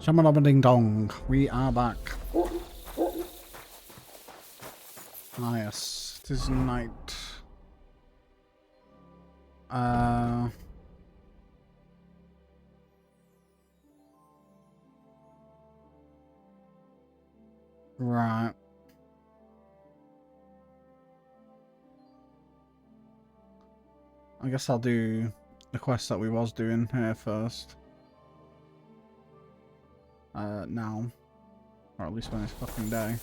Shamalaba ding dong, we are back. Ah yes, it is night. Right. I guess I'll do the quest that we was doing here first. Now. Or at least when it's fucking day.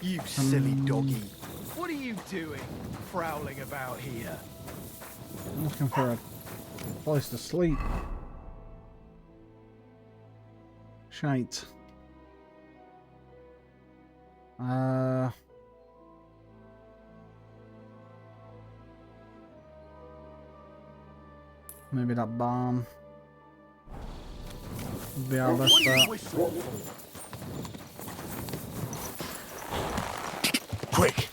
You silly doggy. What are you doing, prowling about here? I'm looking for a place to sleep. Shite. Maybe that barn would be our best bet. Quick!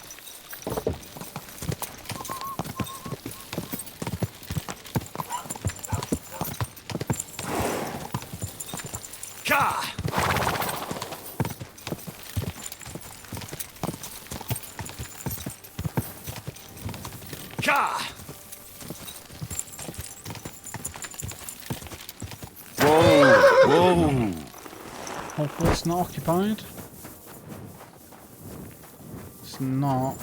Ka! Ka! Whoa! Hopefully it's not occupied. It's not.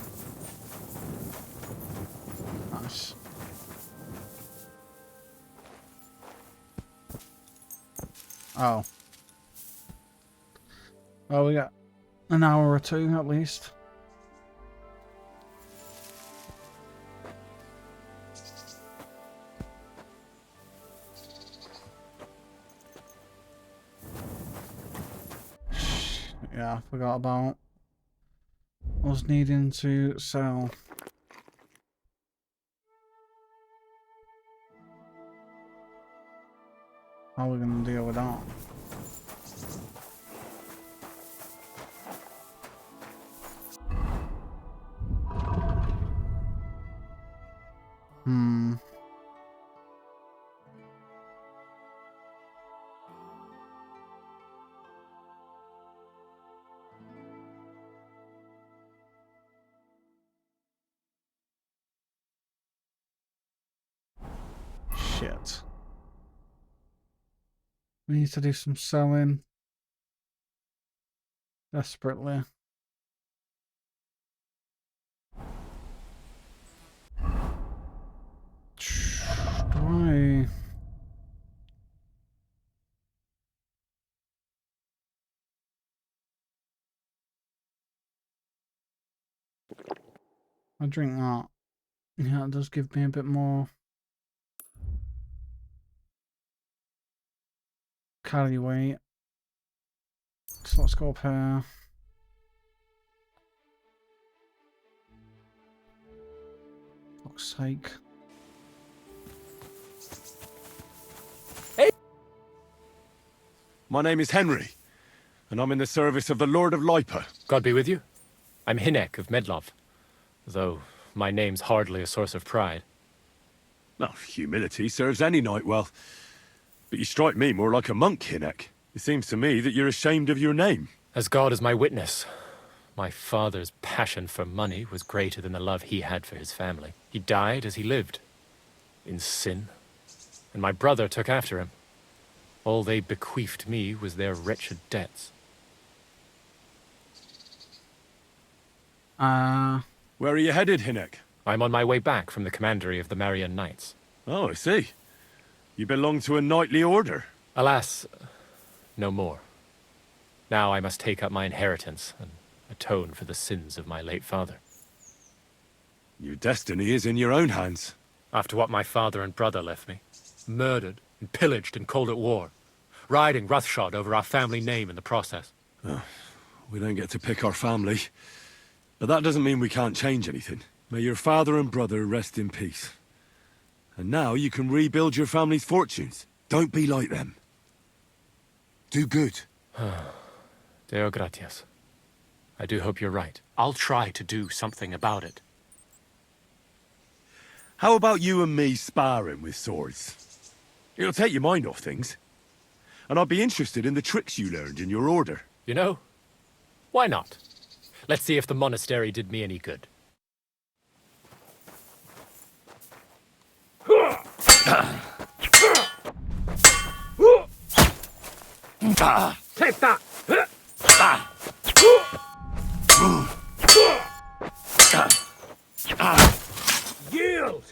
Nice. Oh. Well, we got an hour or two at least. Yeah, I forgot about us needing to sell. How are we going to deal with that? Shit. We need to do some selling. Desperately. Why? I drink that. Yeah, it does give me a bit more carry weight. So let's go up here. Fuck's sake. Hey! My name is Henry, and I'm in the service of the Lord of Lipa. God be with you. I'm Hinek of Medlov, though my name's hardly a source of pride. Well, humility serves any knight well. But you strike me more like a monk, Hinek. It seems to me that you're ashamed of your name. As God is my witness, my father's passion for money was greater than the love he had for his family. He died as he lived, in sin, and my brother took after him. All they bequeathed me was their wretched debts. Where are you headed, Hinek? I'm on my way back from the commandery of the Marian Knights. Oh, I see. You belong to a knightly order. Alas, no more. Now I must take up my inheritance and atone for the sins of my late father. Your destiny is in your own hands. After what my father and brother left me, murdered and pillaged and called at war, riding roughshod over our family name in the process. Oh, we don't get to pick our family. But that doesn't mean we can't change anything. May your father and brother rest in peace. And now you can rebuild your family's fortunes. Don't be like them. Do good. Deo gratias. I do hope you're right. I'll try to do something about it. How about you and me sparring with swords? It'll take your mind off things. And I'd be interested in the tricks you learned in your order. You know, why not? Let's see if the monastery did me any good. Take that! Yield!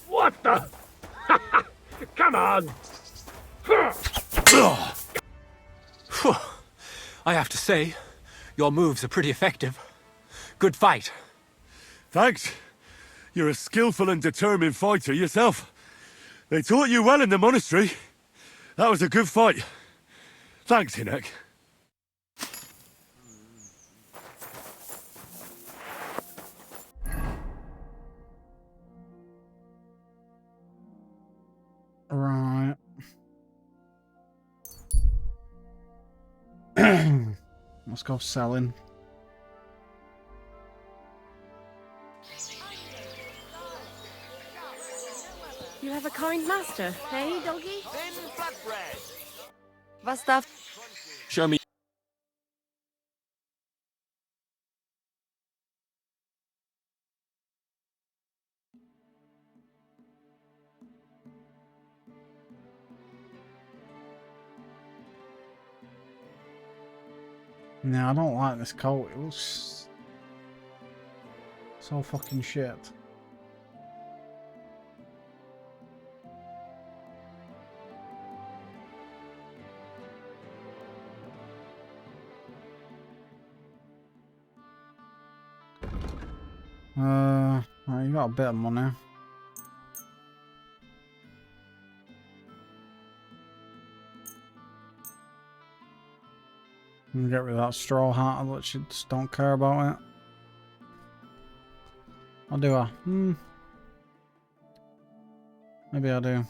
What the? Come on! Phew. I have to say, your moves are pretty effective. Good fight. Thanks. You're a skillful and determined fighter yourself. They taught you well in the monastery. That was a good fight. Thanks, Hinek. Right. Let's go selling. You have a kind master, hey, doggy? Thin flatbread. Was darf... Show me. No, I don't like this coat. It looks so fucking shit. Right, you got a bit of money. And get rid of that straw hat. I literally just don't care about it. Or do I? Maybe I do.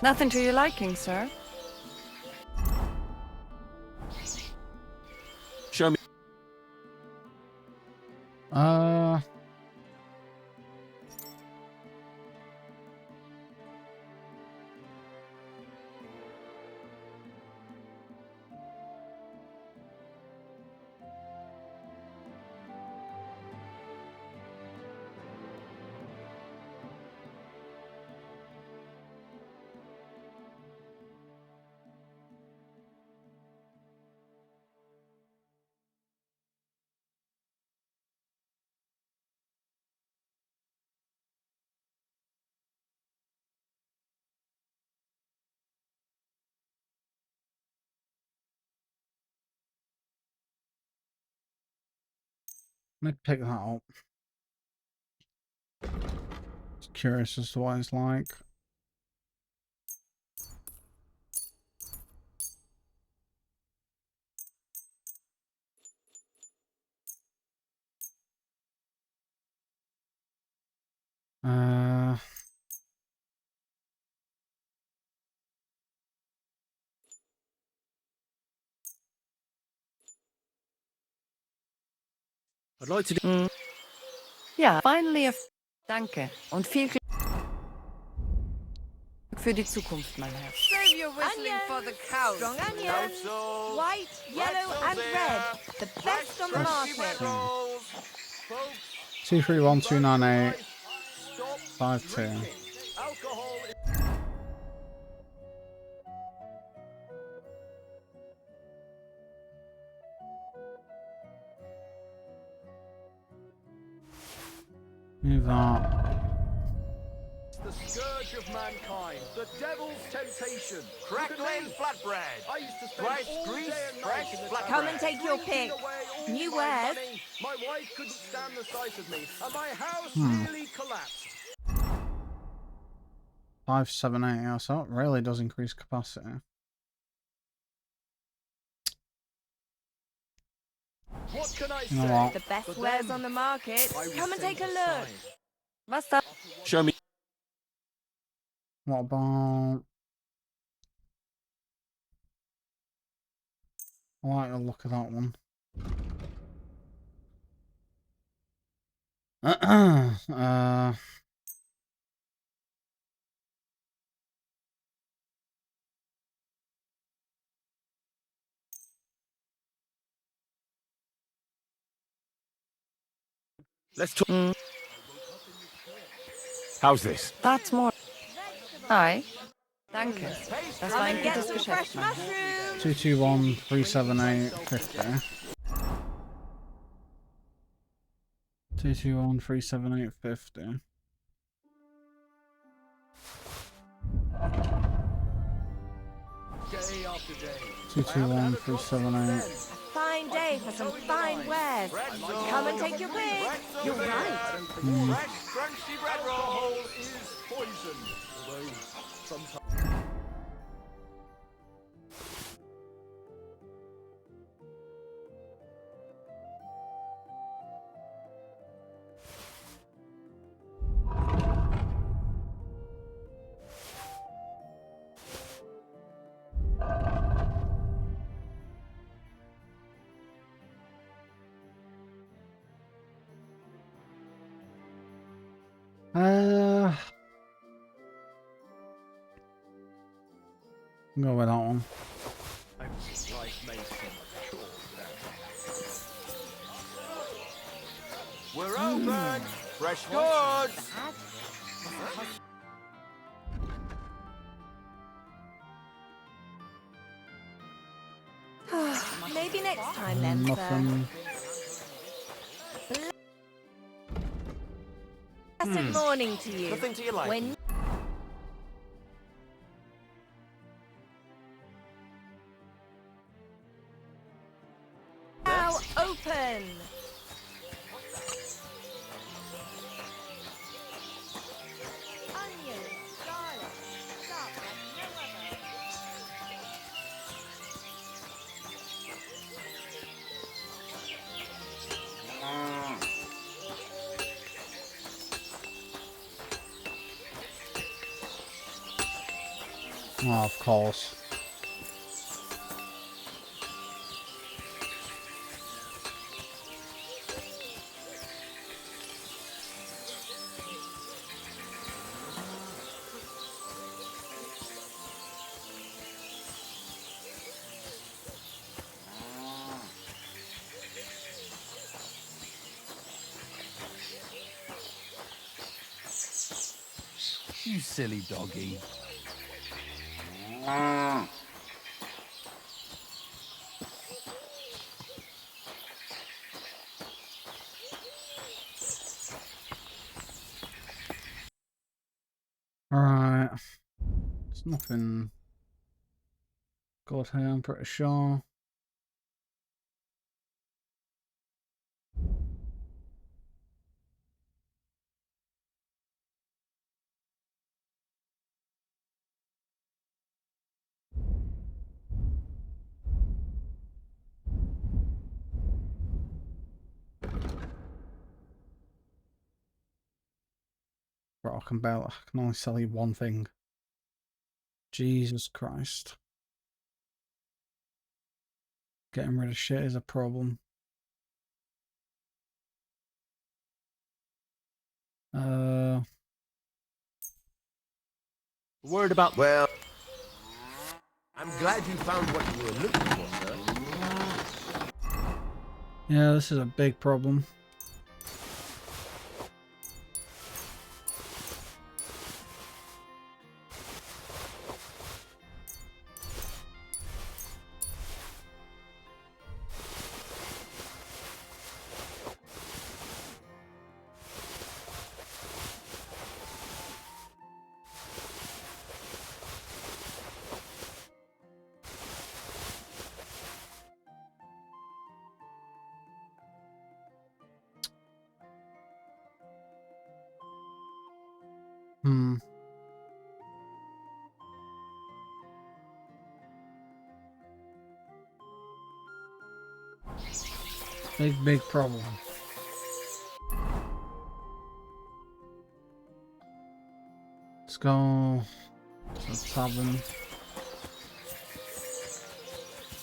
Nothing to your liking, sir. Show me. Let me pick that up. Just curious as to what it's like. Uh, I'd like to do. Ja, finally a... Danke und viel Glück für die Zukunft, mein Herr. Save your whistling for the cows. Strong onions, white, yellow, and red. The best on the market. 2312985 2. Move that. The scourge of mankind, the devil's temptation. Crackling flatbread. I used to spend Rice, all grease, day and fresh night in the flatbread. Come and take your drinking pick. away all New my wares. money. My wife couldn't stand the sight of me, and my house nearly collapsed. 578, yeah, so that really does increase capacity. What can I You know say? what? The best But wares then on the market. I was Come and sent take a look. aside. Master. Show me. What about... I like the look of that one. Let's talk. How's this? That's more. Hi. Danke. Das war Come ein and get gutes some Geschäft, fresh Mann. mushrooms. 221 378 50. 221 378 50. Day after day. 221 378. Fine day for some fine wares. Come and take your pick. You're right. Fresh, crunchy bread Alcohol rolls. is poison. Although sometimes. Go with that one. Life makes him short. We're open. Fresh goods. Maybe next time then, sir. Nothing. Blessed morning to you. Nothing to your liking. When now open. Onions, garlic, sharp like no other. Oh, of course. You silly doggy. Alright. There's nothing good here, I'm pretty sure. But I can only sell you one thing. Jesus Christ. Getting rid of shit is a problem. Word about. Well, I'm glad you found what you were looking for, sir. Yeah, this is a big problem. Hmm. Big problem. Let's go to the tavern.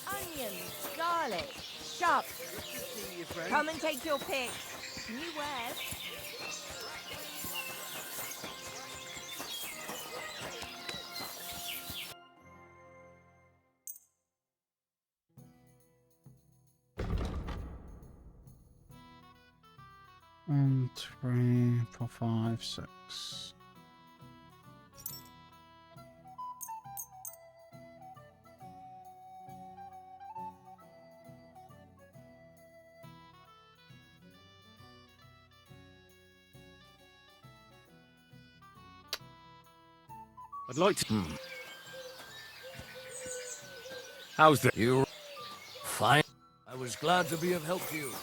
Onions, garlic, sharp. Come and take your pick. New wares. One, 3, 4, 5, 6. I'd like to... How's the... You fine? I was glad to be of help to you.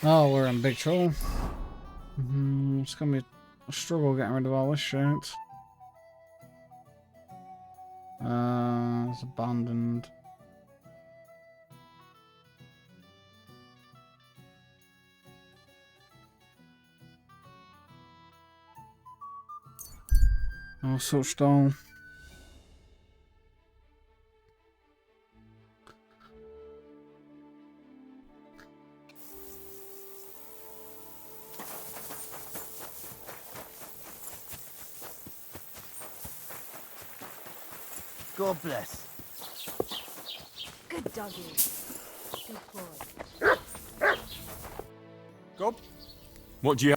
Oh, we're in big trouble. It's gonna be a struggle getting rid of all this shit. It's abandoned. Oh, such dull. God bless. Good doggy. Good boy. Gob? What do you...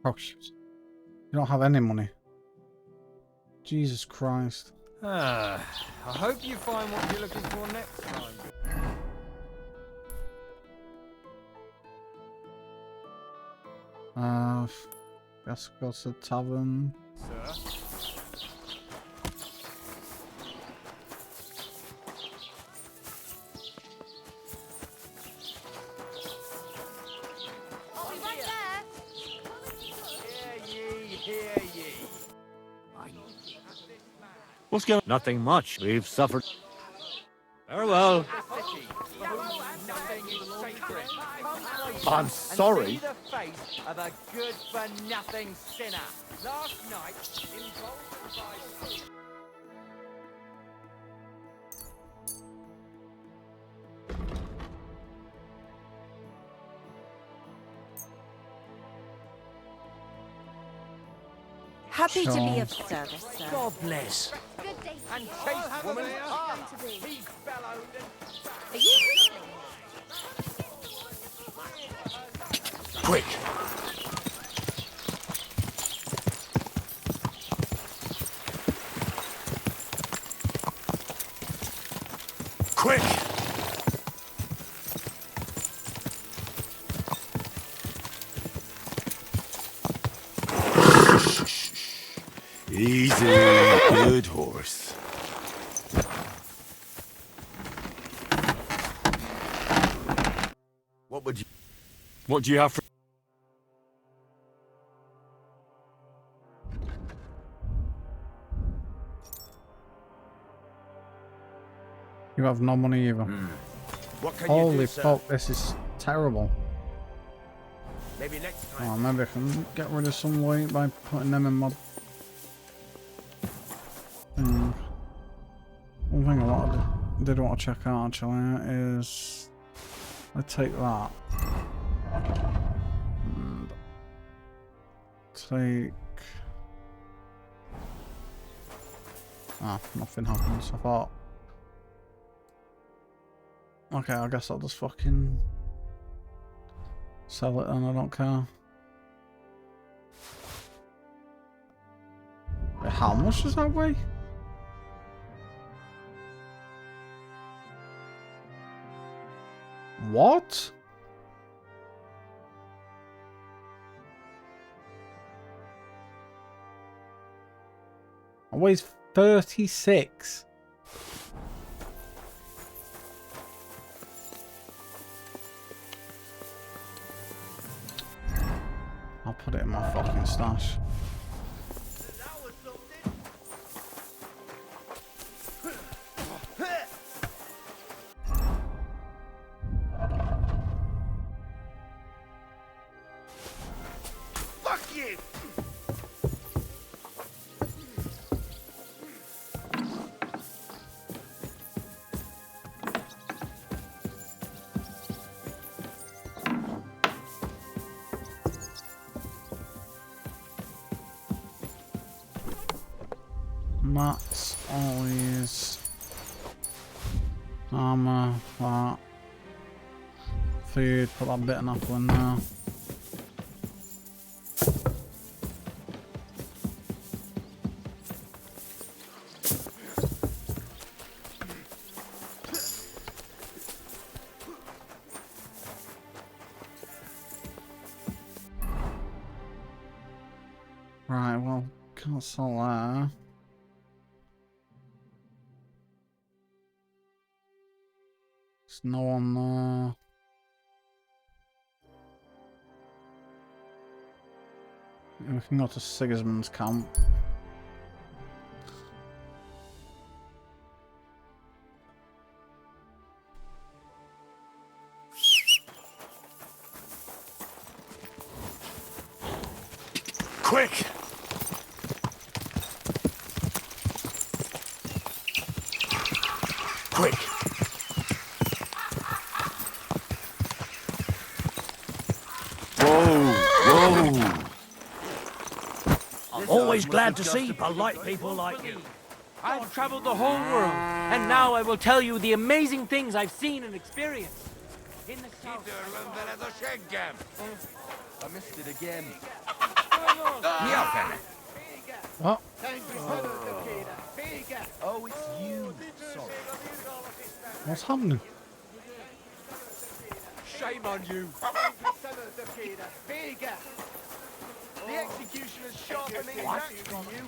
Prostitutes. You don't have any money. Jesus Christ. I hope you find what you're looking for next time. Guess go to the tavern. Sir? I'll be right there. Hear ye. What's going... Nothing much. We've suffered. Farewell. Nothing is sacred. I'm sorry. See the face of a good-for-nothing sinner. Last night, involved by... Happy to be of Sure. service, sir. God bless. Good day. And chase woman. He bellowed and... Are you listening? Quick! Quick! Easy, good horse. What do you have for... You have no money either. What can Holy you do, sir? fuck, this is terrible. Maybe next time. Oh, maybe I can get rid of some weight by putting them in my... thing. One thing did want to check out actually is... I take that. And take... Ah, nothing happens. I thought... Okay, I guess I'll just fucking... sell it then, I don't care. Wait, how much does that weigh? What? I weighs 36. I'll put it in my fucking stash. Fuck you! Mats, always. Armour, that. Food, put that bit of apple in there. Right, well, can't sell that. There's no one there. We can go to Sigismund's camp. Quick! Quick! Whoa! I'm always glad to see polite people like you. I've traveled the whole world, and now I will tell you the amazing things I've seen and experienced. In the south. I missed it again. What? Oh, it's you. Sorry. What's happening? Shame on you. The executioner's sharpening axe on you.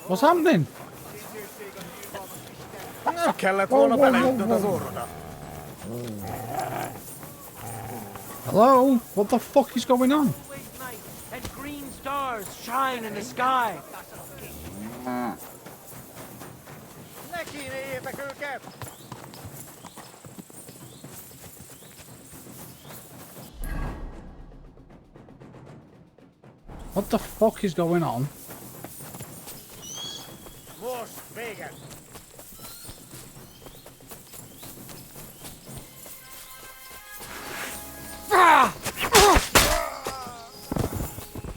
What's happening? Hello? What the fuck is going on? Always night, and green stars shine in the sky. What the fuck is going on?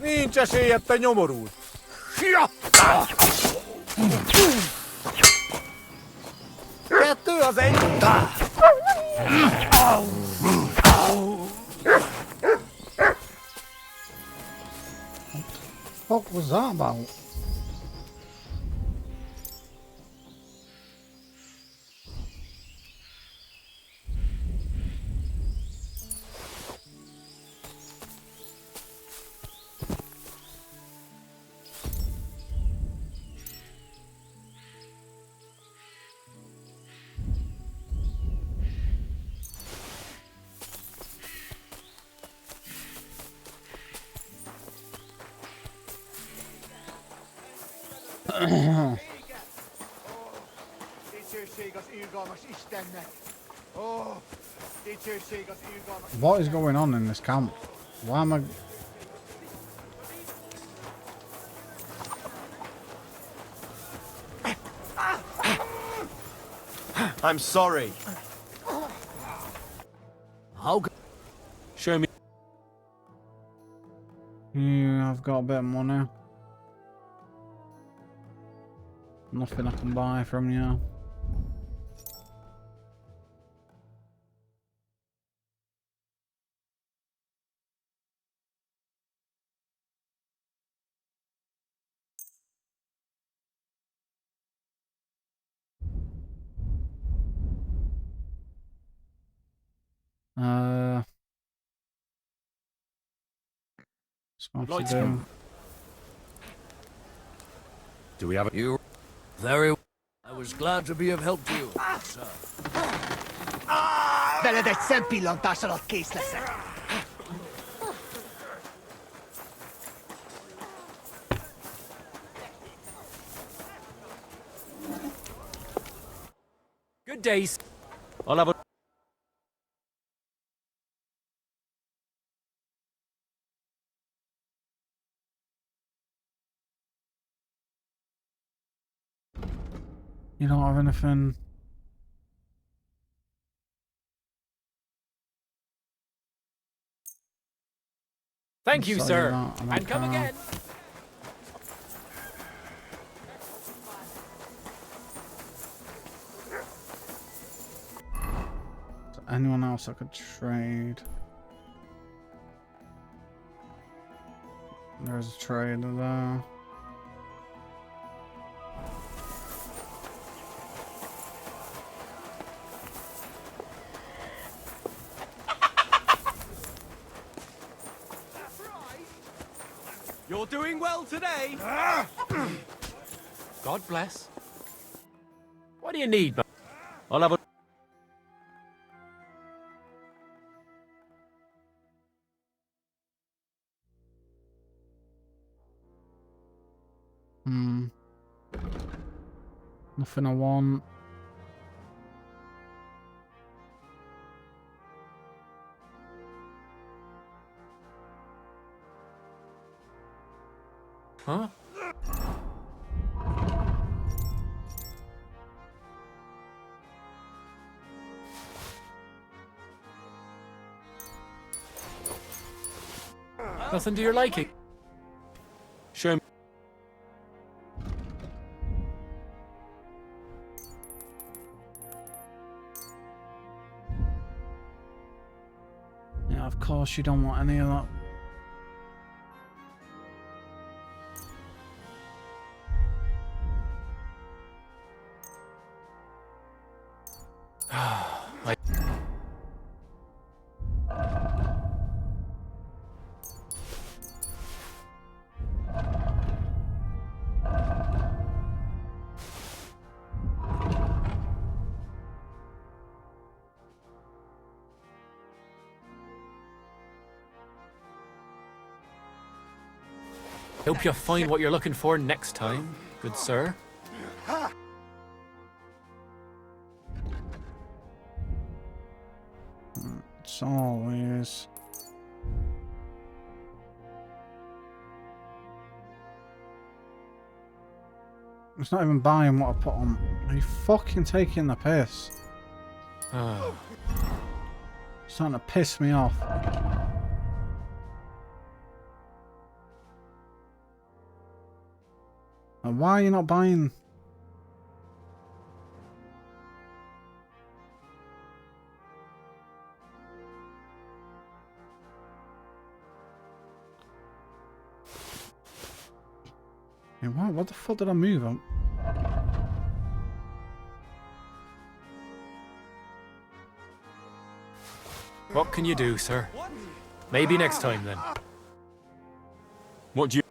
Ninja että jomoruun. Kättyä sen! What was that about? What is going on in this camp? Why am I... I'm sorry. How Show me. Yeah, I've got a bit of money. Nothing I can buy from you. What's to do? Do we have a... You very... I was glad to be of help to you, sir. Benedett szempillantással kész leszek. Good days. I'll have a... You don't have anything. Thank you, Sorry sir. about that, And come again. Is there anyone else I could trade? There's a trader there. You're doing well today. God bless. What do you need, man? I'll have a... Nothing I want. Huh? Nothing to your liking. Show me... Yeah, of course you don't want any of that. Hope you find what you're looking for next time, good sir. It's always... It's not even buying what I put on. Are you fucking taking the piss? Ah. It's starting to piss me off. And why are you not buying? Yeah, what the fuck did I move on? What can you do, sir? Maybe next time, then. What do you...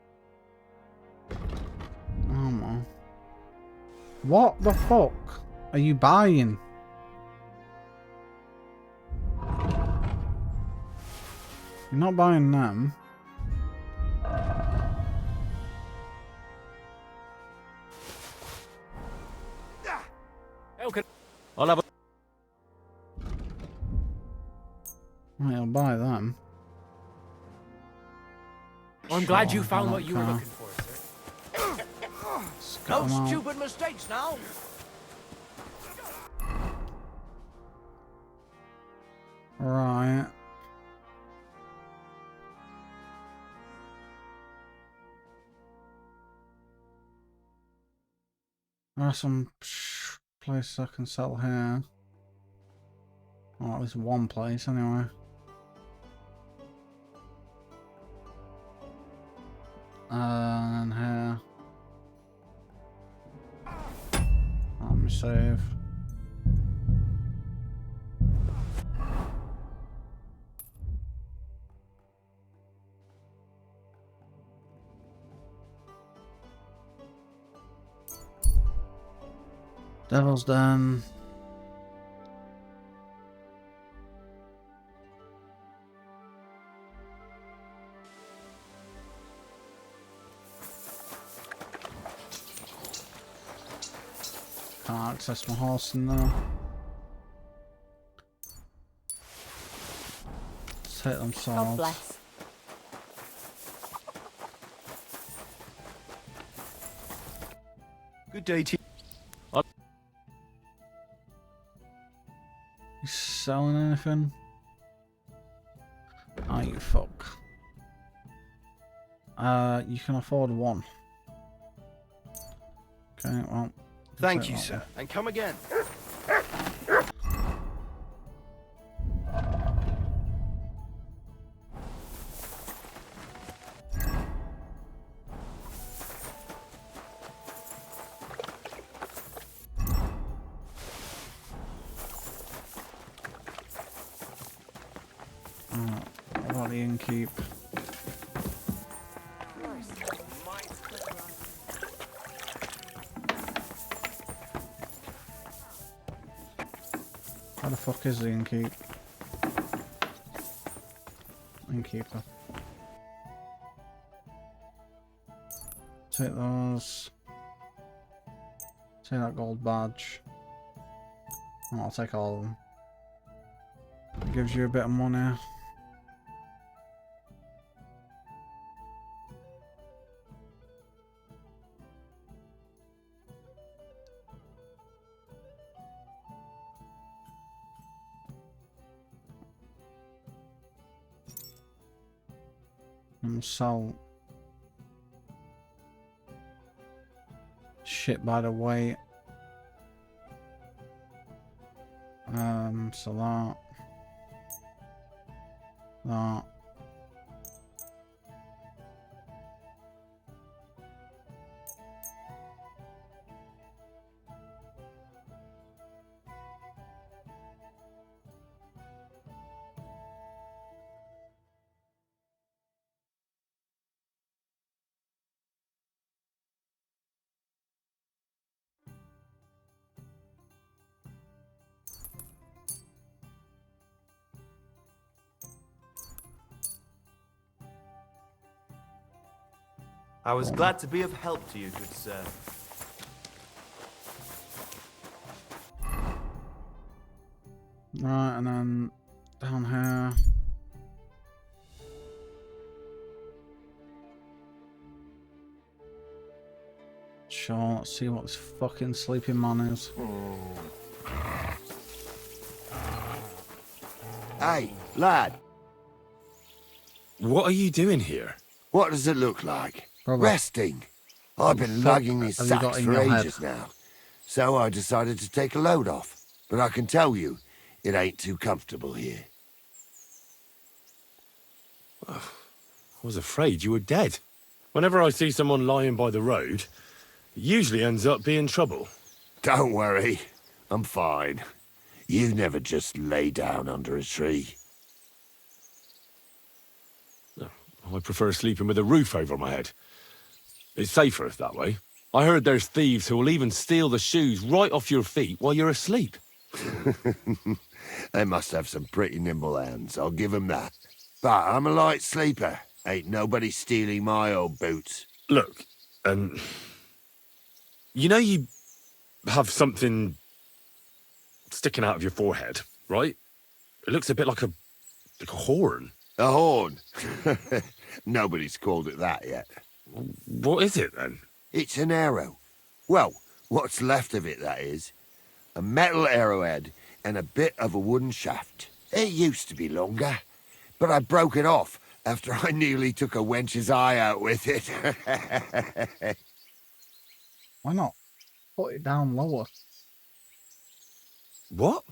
Oh man. What the fuck are you buying? You're not buying them. Okay. I'll have a... Right, I'll buy them. I'm glad you Sure, found I what don't you were care. looking for, sir. Scut No 'em out. stupid mistakes now. Right. There are some places I can sell here. Well, at least one place anyway. And here. Let me save. Devil's Den. Can't access my horse in there. Let's hit them God swords. bless. Good day to you. You selling anything? Oh, you fuck. You can afford one. Okay, well. Thank you, sir. And come again. What about the innkeep? How the fuck is the innkeep? Innkeeper. Take those. Take that gold badge. Oh, I'll take all of them. It gives you a bit of money. And sell shit by the weight. So that. I was glad to be of help to you, good sir. Right, and then down here. Sure, let's see what this fucking sleeping man is. Hey, lad. What are you doing here? What does it look like? Brother. Resting. I've been fuck lugging these have you got sacks in for your head? ages now. So I decided to take a load off. But I can tell you, it ain't too comfortable here. I was afraid you were dead. Whenever I see someone lying by the road, it usually ends up being trouble. Don't worry. I'm fine. You never just lay down under a tree. I prefer sleeping with a roof over my head. It's safer that way. I heard there's thieves who will even steal the shoes right off your feet while you're asleep. They must have some pretty nimble hands, I'll give 'em that. But I'm a light sleeper. Ain't nobody stealing my old boots. Look, you know you have something sticking out of your forehead, right? It looks a bit like a horn. A horn. Nobody's called it that yet. What is it, then? It's an arrow. Well, what's left of it, that is. A metal arrowhead and a bit of a wooden shaft. It used to be longer, but I broke it off after I nearly took a wench's eye out with it. Why not? Put it down lower. What?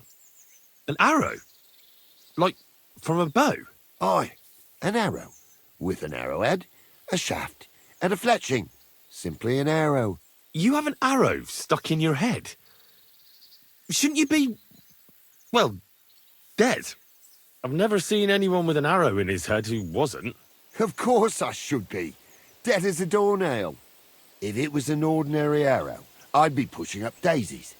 An arrow? Like, from a bow? Aye, an arrow. With an arrowhead, a shaft, and a fletching. Simply an arrow. You have an arrow stuck in your head? Shouldn't you be, well, dead? I've never seen anyone with an arrow in his head who wasn't. Of course I should be. Dead as a doornail. If it was an ordinary arrow, I'd be pushing up daisies.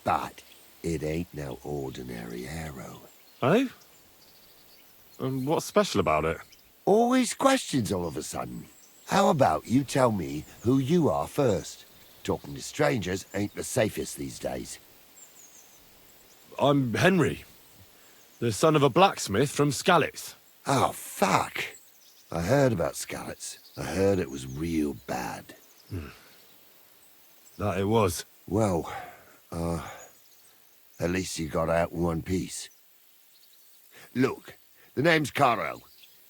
But it ain't no ordinary arrow. Oh? And what's special about it? Always questions all of a sudden. How about you tell me who you are first? Talking to strangers ain't the safest these days. I'm Henry, the son of a blacksmith from Skalitz. Oh, fuck. I heard about Skalitz. I heard it was real bad. That it was. Well, at least you got out in one piece. Look, the name's Carl.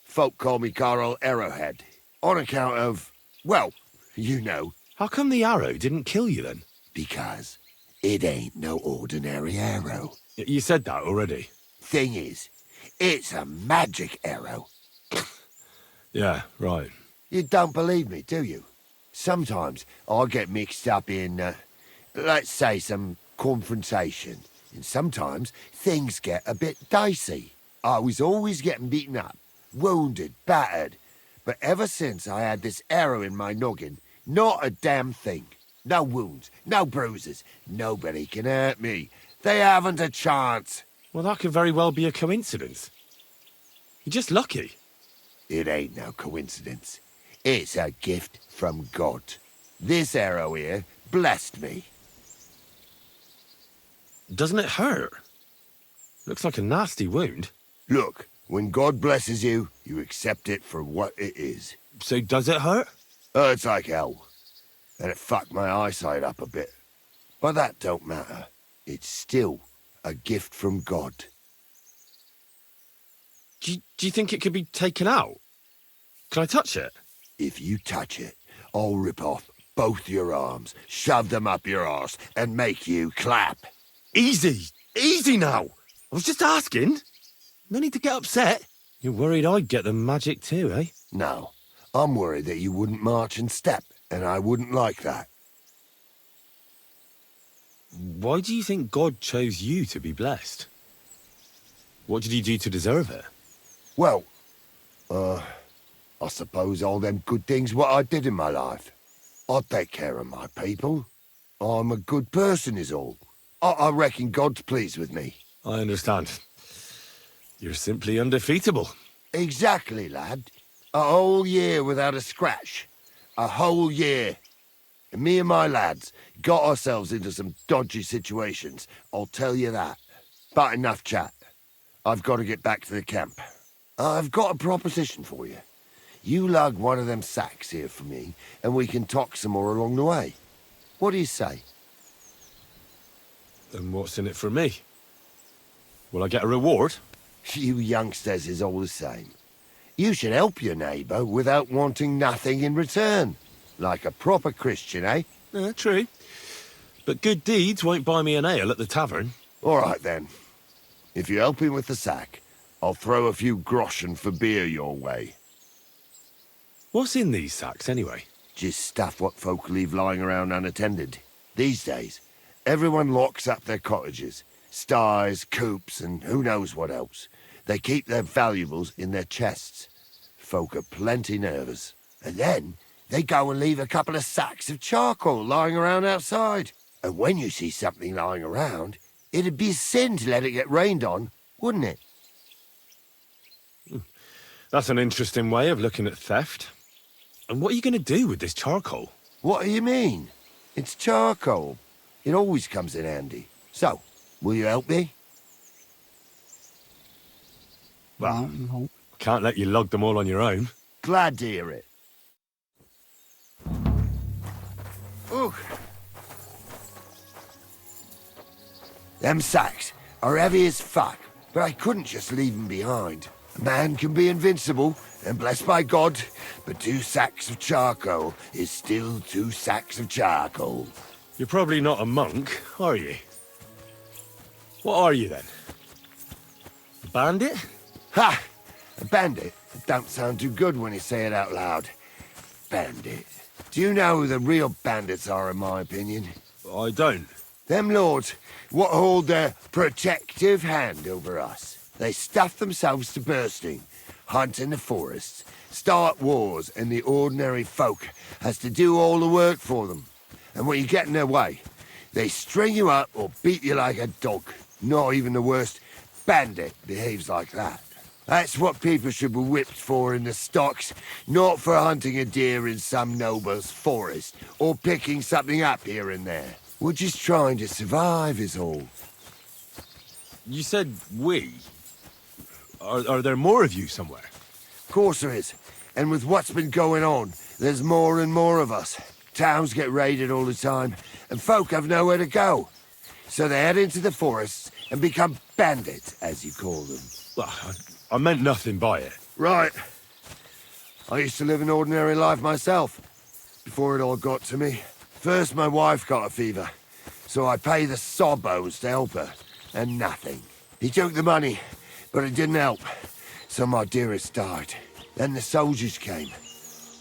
Folk call me Carl Arrowhead. On account of, well, you know. How come the arrow didn't kill you then? Because it ain't no ordinary arrow. You said that already. Thing is, it's a magic arrow. Yeah, right. You don't believe me, do you? Sometimes I get mixed up in, let's say, some confrontation. And sometimes things get a bit dicey. I was always getting beaten up, wounded, battered. But ever since I had this arrow in my noggin, not a damn thing. No wounds, no bruises. Nobody can hurt me. They haven't a chance. Well, that could very well be a coincidence. You're just lucky. It ain't no coincidence. It's a gift from God. This arrow here blessed me. Doesn't it hurt? Looks like a nasty wound. Look, when God blesses you, you accept it for what it is. So does it hurt? Hurts like hell. And it fucked my eyesight up a bit. But that don't matter. It's still a gift from God. Do you think it could be taken out? Can I touch it? If you touch it, I'll rip off both your arms, shove them up your arse, and make you clap. Easy! Easy now! I was just asking. No need to get upset. You're worried I'd get the magic too, eh? No, I'm worried that you wouldn't march and step, and I wouldn't like that. Why do you think God chose you to be blessed? What did you do to deserve it? Well, I suppose all them good things what I did in my life. I take care of my people. I'm a good person is all. I reckon God's pleased with me. I understand. You're simply undefeatable. Exactly, lad. A whole year without a scratch. A whole year. And me and my lads got ourselves into some dodgy situations, I'll tell you that. But enough chat. I've got to get back to the camp. I've got a proposition for you. You lug one of them sacks here for me, and we can talk some more along the way. What do you say? Then what's in it for me? Will I get a reward? You youngsters is all the same. You should help your neighbour without wanting nothing in return. Like a proper Christian, eh? True. But good deeds won't buy me an ale at the tavern. All right, then. If you help him with the sack, I'll throw a few groschen for beer your way. What's in these sacks, anyway? Just stuff what folk leave lying around unattended. These days, everyone locks up their cottages. Sties, coops, and who knows what else. They keep their valuables in their chests. Folk are plenty nervous. And then, they go and leave a couple of sacks of charcoal lying around outside. And when you see something lying around, it'd be a sin to let it get rained on, wouldn't it? That's an interesting way of looking at theft. And what are you going to do with this charcoal? What do you mean? It's charcoal. It always comes in handy. So, will you help me? Well, can't let you lug them all on your own. Glad to hear it. Ooh. Them sacks are heavy as fuck, but I couldn't just leave them behind. A man can be invincible, and blessed by God, but 2 sacks of charcoal is still 2 sacks of charcoal. You're probably not a monk, are you? What are you, then? A bandit? Ha! A bandit? It don't sound too good when you say it out loud. Bandit. Do you know who the real bandits are, in my opinion? I don't. Them lords what hold their protective hand over us. They stuff themselves to bursting, hunt in the forests, start wars, and the ordinary folk has to do all the work for them. And when you get in their way, They string you up or beat you like a dog. Not even the worst bandit behaves like that. That's what people should be whipped for in the stocks, not for hunting a deer in some noble's forest, or picking something up here and there. We're just trying to survive is all. You said we? Are there more of you somewhere? Of course there is. And with what's been going on, there's more and more of us. Towns get raided all the time, and folk have nowhere to go. So they head into the forests and become bandits, as you call them. Well, I meant nothing by it. Right. I used to live an ordinary life myself, before it all got to me. First, my wife got a fever, so I paid the sawbones to help her, and nothing. He took the money, but it didn't help, so my dearest died. Then the soldiers came.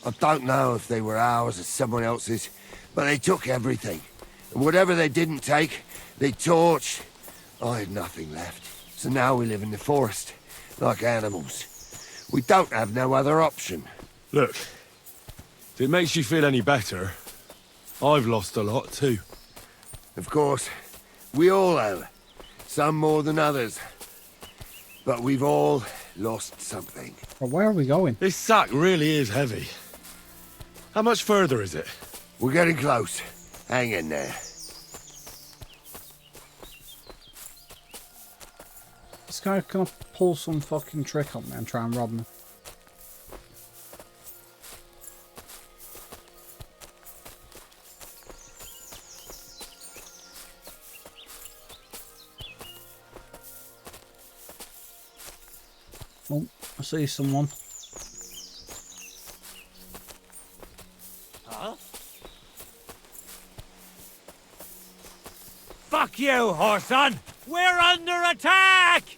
I don't know if they were ours or someone else's, but they took everything. And whatever they didn't take, they torched. I had nothing left, so now we live in the forest. Like animals. We don't have no other option. Look, if it makes you feel any better, I've lost a lot too. Of course, we all have. Some more than others. But we've all lost something. But where are we going? This sack really is heavy. How much further is it? We're getting close. Hang in there. This guy's gonna pull some fucking trick on me and try and rob me. Oh, I see someone. Huh? Fuck you, Horson! We're under attack!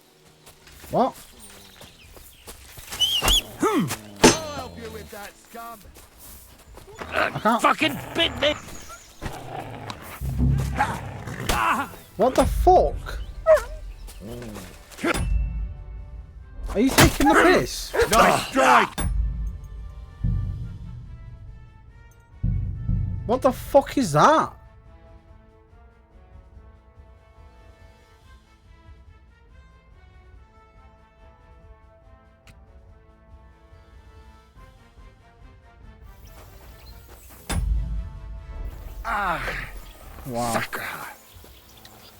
What? I'll help you with that scum. I can't. Fucking bit me! What the fuck? Are you taking the piss? Nice strike! What the fuck is that? Wow. Sucker.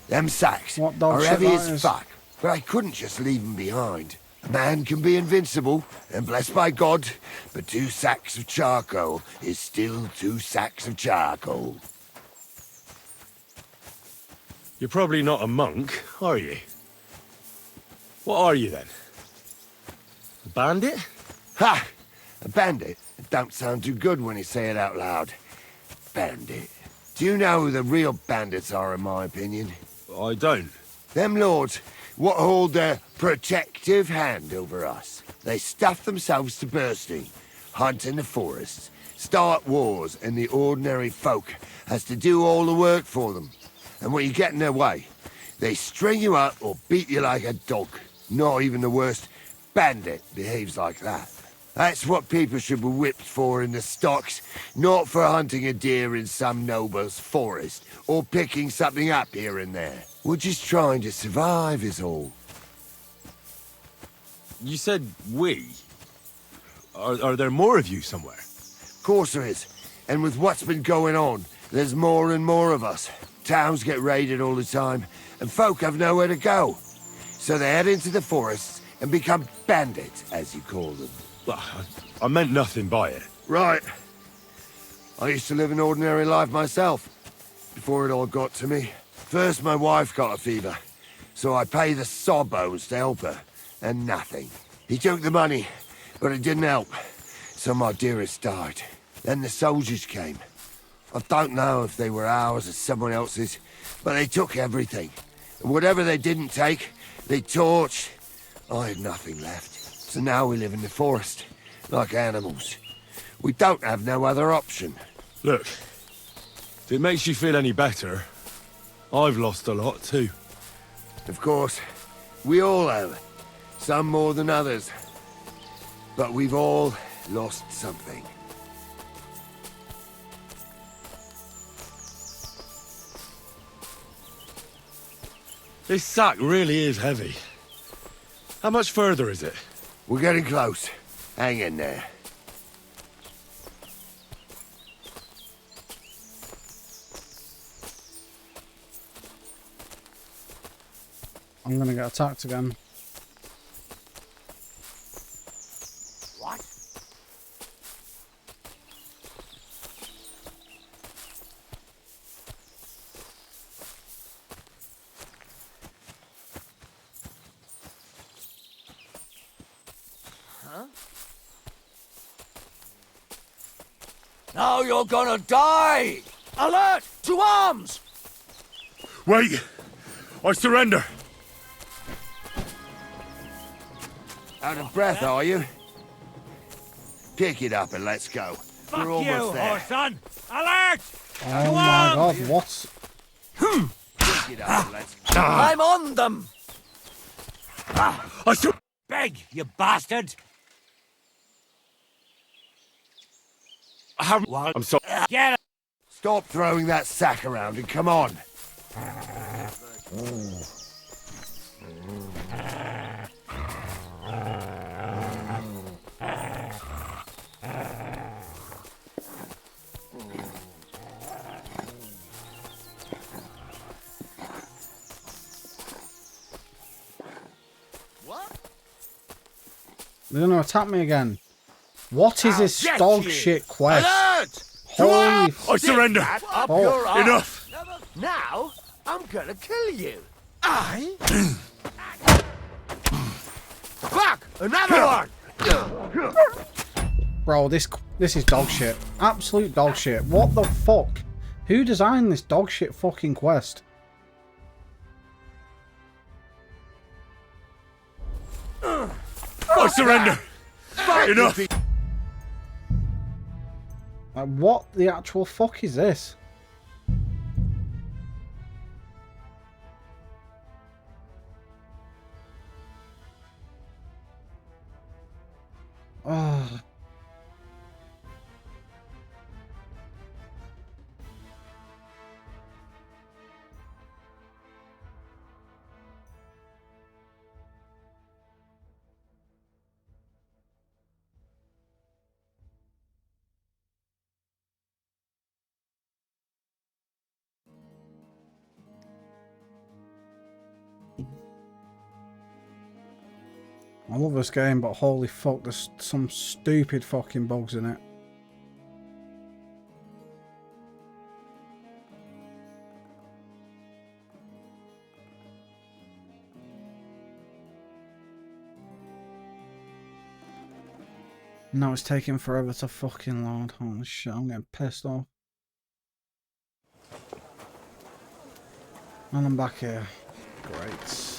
Them sacks What dog are shit heavy that as is. fuck, but I couldn't just leave them behind. A man can be invincible and blessed by God, but 2 sacks of charcoal is still 2 sacks of charcoal. You're probably not a monk, are you? What are you then? A bandit? Ha! A bandit? It don't sound too good when you say it out loud. Bandit. Do you know who the real bandits are, in my opinion? I don't. Them lords, what hold their protective hand over us. They stuff themselves to bursting, hunt in the forests, start wars, and the ordinary folk has to do all the work for them. And when you get in their way, they string you up or beat you like a dog. Not even the worst bandit behaves like that. That's what people should be whipped for in the stocks, not for hunting a deer in some noble's forest, or picking something up here and there. We're just trying to survive is all. You said we? Are there more of you somewhere? Of course there is. And with what's been going on, there's more and more of us. Towns get raided all the time, and folk have nowhere to go. So they head into the forests and become bandits, as you call them. Well, I meant nothing by it. Right. I used to live an ordinary life myself, before it all got to me. First, my wife got a fever, so I paid the sawbones to help her, and nothing. He took the money, but it didn't help, so my dearest died. Then the soldiers came. I don't know if they were ours or someone else's, but they took everything. And whatever they didn't take, they torched. I had nothing left. So now we live in the forest, like animals. We don't have no other option. Look, if it makes you feel any better, I've lost a lot too. Of course, we all have. Some more than others. But we've all lost something. This sack really is heavy. How much further is it? We're getting close. Hang in there. I'm gonna get attacked again. What? Huh? Now you're gonna die! Alert! To arms! Wait! I surrender! Out of breath, are you? Pick it up and let's go. Fuck We're almost you, there. Horson! Alert! Oh my god, what? Pick it up and let's go. I'm on them! I sur- Beg, you bastard! I haven't- I'm sorry. Get it! Stop throwing that sack around and come on. They're gonna attack me again. What is this get dog you. shit quest? Alert! Holy I surrender! Up Oh, your arse. Enough! Now, I'm gonna kill you. Fuck! Another one! Bro, this is dog shit. Absolute dog shit. What the fuck? Who designed this dog shit fucking quest? I surrender! Enough! Like, what the actual fuck is this? Oh. I love this game, but holy fuck, there's some stupid fucking bugs in it. No, it's taking forever to fucking load. Holy shit, I'm getting pissed off. And I'm back here. Great.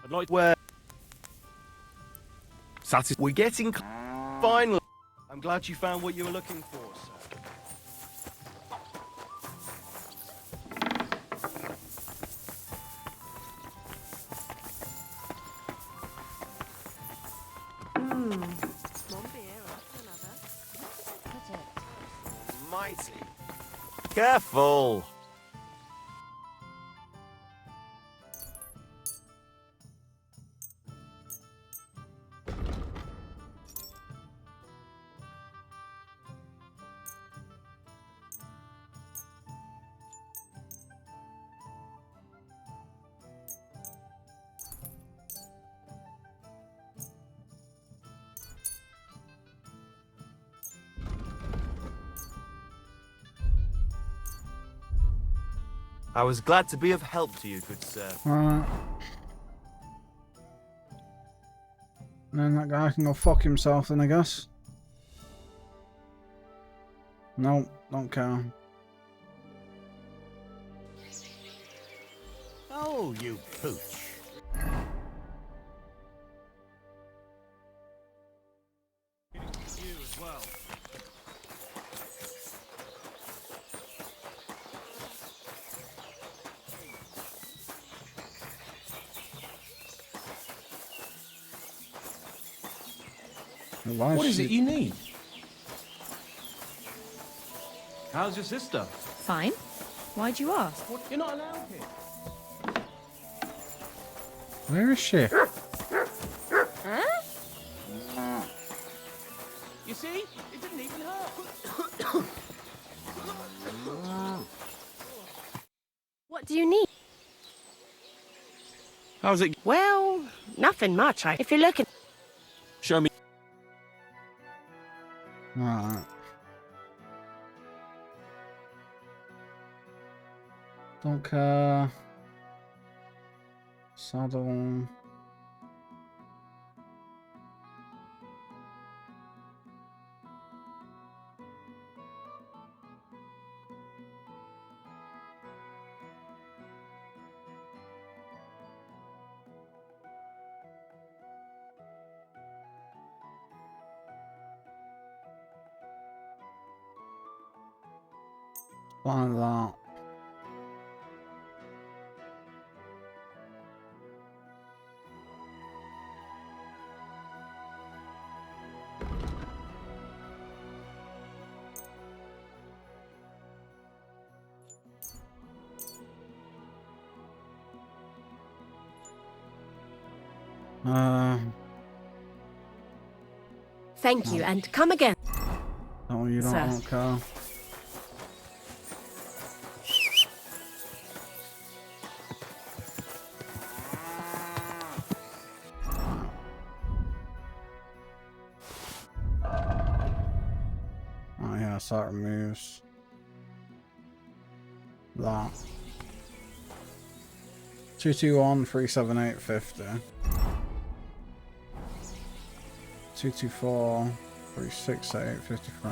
I'd like where... We're getting finally. I'm glad you found what you were looking for, sir. Mighty. Careful. I was glad to be of help to you, good sir. Right. And then that guy can go fuck himself then, I guess. No, don't care. Oh, you pooch. You as well. What is it you need? How's your sister? Fine. Why'd you ask? What? You're not allowed here. Where is she? Huh? You see? It didn't even hurt. What do you need? How's it? Well, nothing much. If you're looking... Show me. Alright. Don't care. Saddle. Like that. Thank you, and come again. Oh, you Sir. don't care. Oh yeah, so that removes that. 221 378 50. 224 368 53.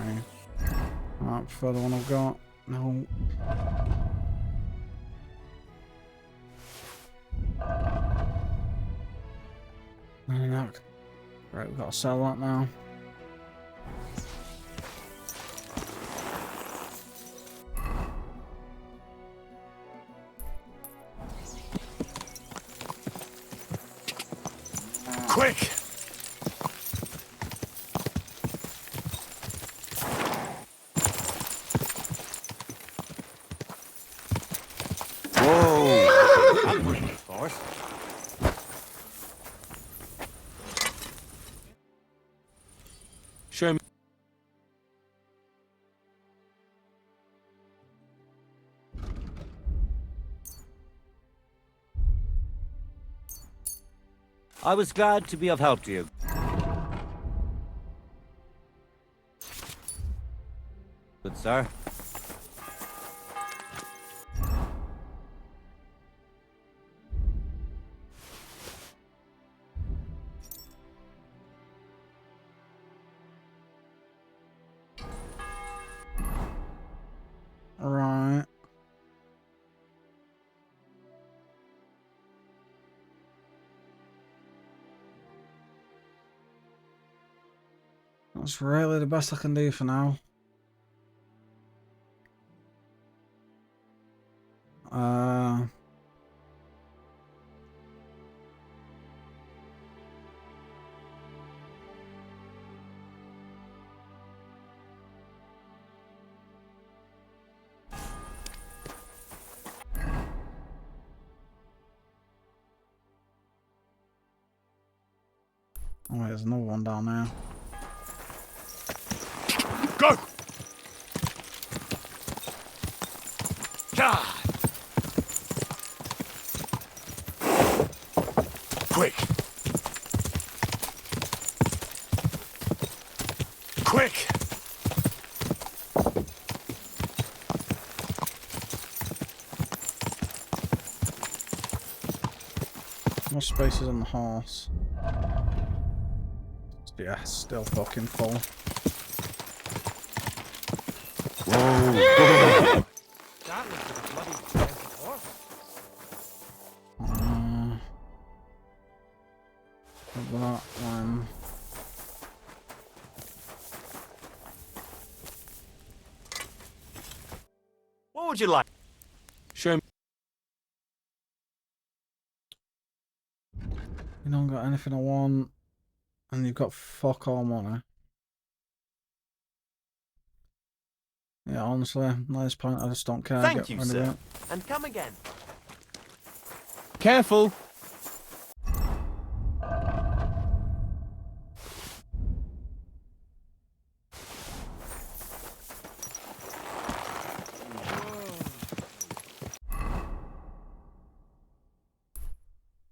Alright, prefer the one I've got. No. No. Right, we've got to sell that now. Quick! Show me. I was glad to be of help to you. Good sir. Right. That's really the best I can do for now. Oh, wait, there's another one down there. Go! God! Quick! Quick! More spaces on the horse. Yeah, still fucking full. Whoa! That looks like a bloody expensive horse. That one. What would you like? Show me. You don't got anything I want, and you've got fuck all money. Yeah, honestly, at this point, I just don't care. Thank Get you, rid of sir. it. And come again. Careful!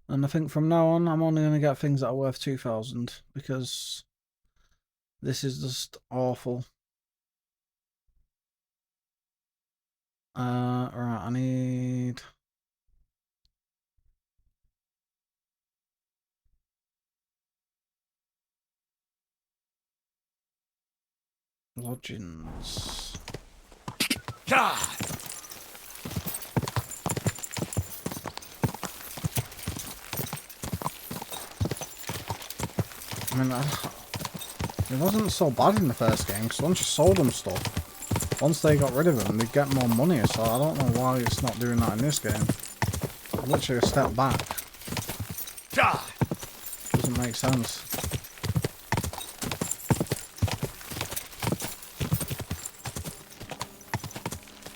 And I think from now on, I'm only going to get things that are worth 2,000 because this is just awful. Right, I need... lodgings. God! I mean, it wasn't so bad in the first game, because once you sold them stuff, once they got rid of them, they'd get more money, so I don't know why it's not doing that in this game. Literally a step back. God! Doesn't make sense.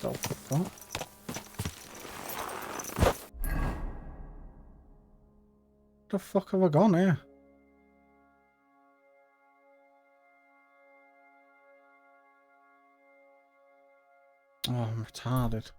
The fuck? The fuck have I gone here? Oh, I'm retarded.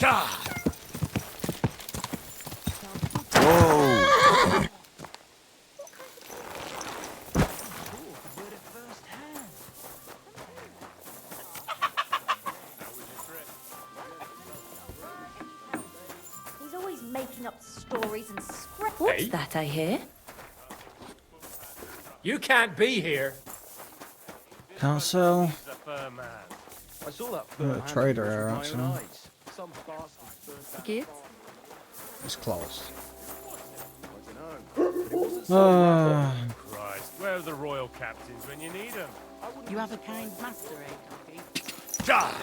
God! Whoa! He's always making up stories and scripts. What's that I hear? You can't be here! Can't sell. He's a firm man. I saw that You're firm a hand trader with here, my own actually. eyes. Some bastard burned that Tickets? It's closed. I don't know. Christ, where are the royal captains when you need them? You have a kind master, eh, Donkey? God!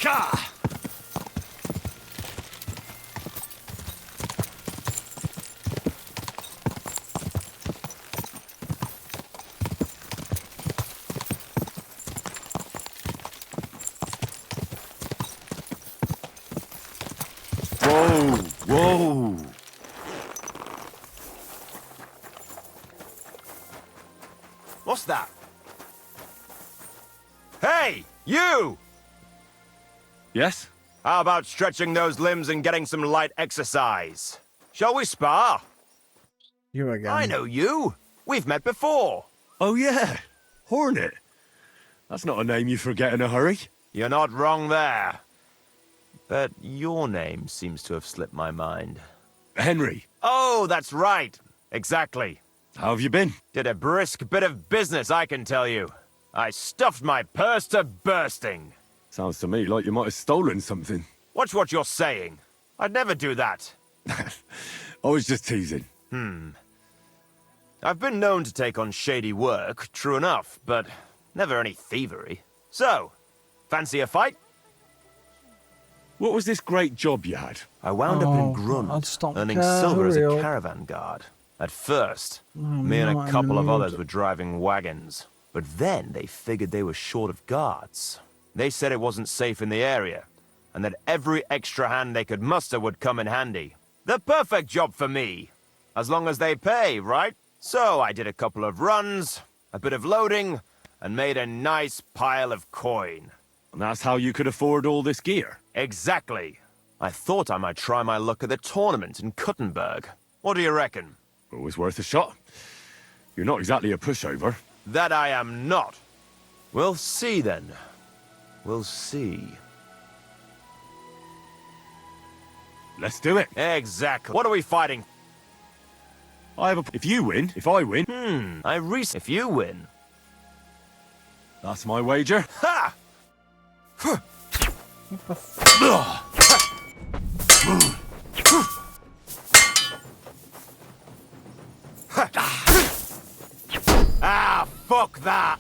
God! Whoa! Whoa! What's that? Hey, you! Yes? How about stretching those limbs and getting some light exercise? Shall we spar? You again. I know you. We've met before. Oh yeah, Hornet. That's not a name you forget in a hurry. You're not wrong there. But your name seems to have slipped my mind. Henry. Oh, that's right. Exactly. How have you been? Did a brisk bit of business, I can tell you. I stuffed my purse to bursting. Sounds to me like you might have stolen something. Watch what you're saying. I'd never do that. I was just teasing. I've been known to take on shady work, true enough, but never any thievery. So, fancy a fight? What was this great job you had? I wound up in Grund, earning silver as a hurry up. caravan guard. At first, I'm me and not a in couple the of mood. others were driving wagons. But then they figured they were short of guards. They said it wasn't safe in the area, and that every extra hand they could muster would come in handy. The perfect job for me, as long as they pay, right? So I did a couple of runs, a bit of loading, and made a nice pile of coin. And that's how you could afford all this gear? Exactly. I thought I might try my luck at the tournament in Kuttenberg. What do you reckon? Always worth a shot. You're not exactly a pushover. That I am not. We'll see then. We'll see. Let's do it. Exactly. What are we fighting? If you win, if I win... If you win. That's my wager. Ha! Ah, fuck that!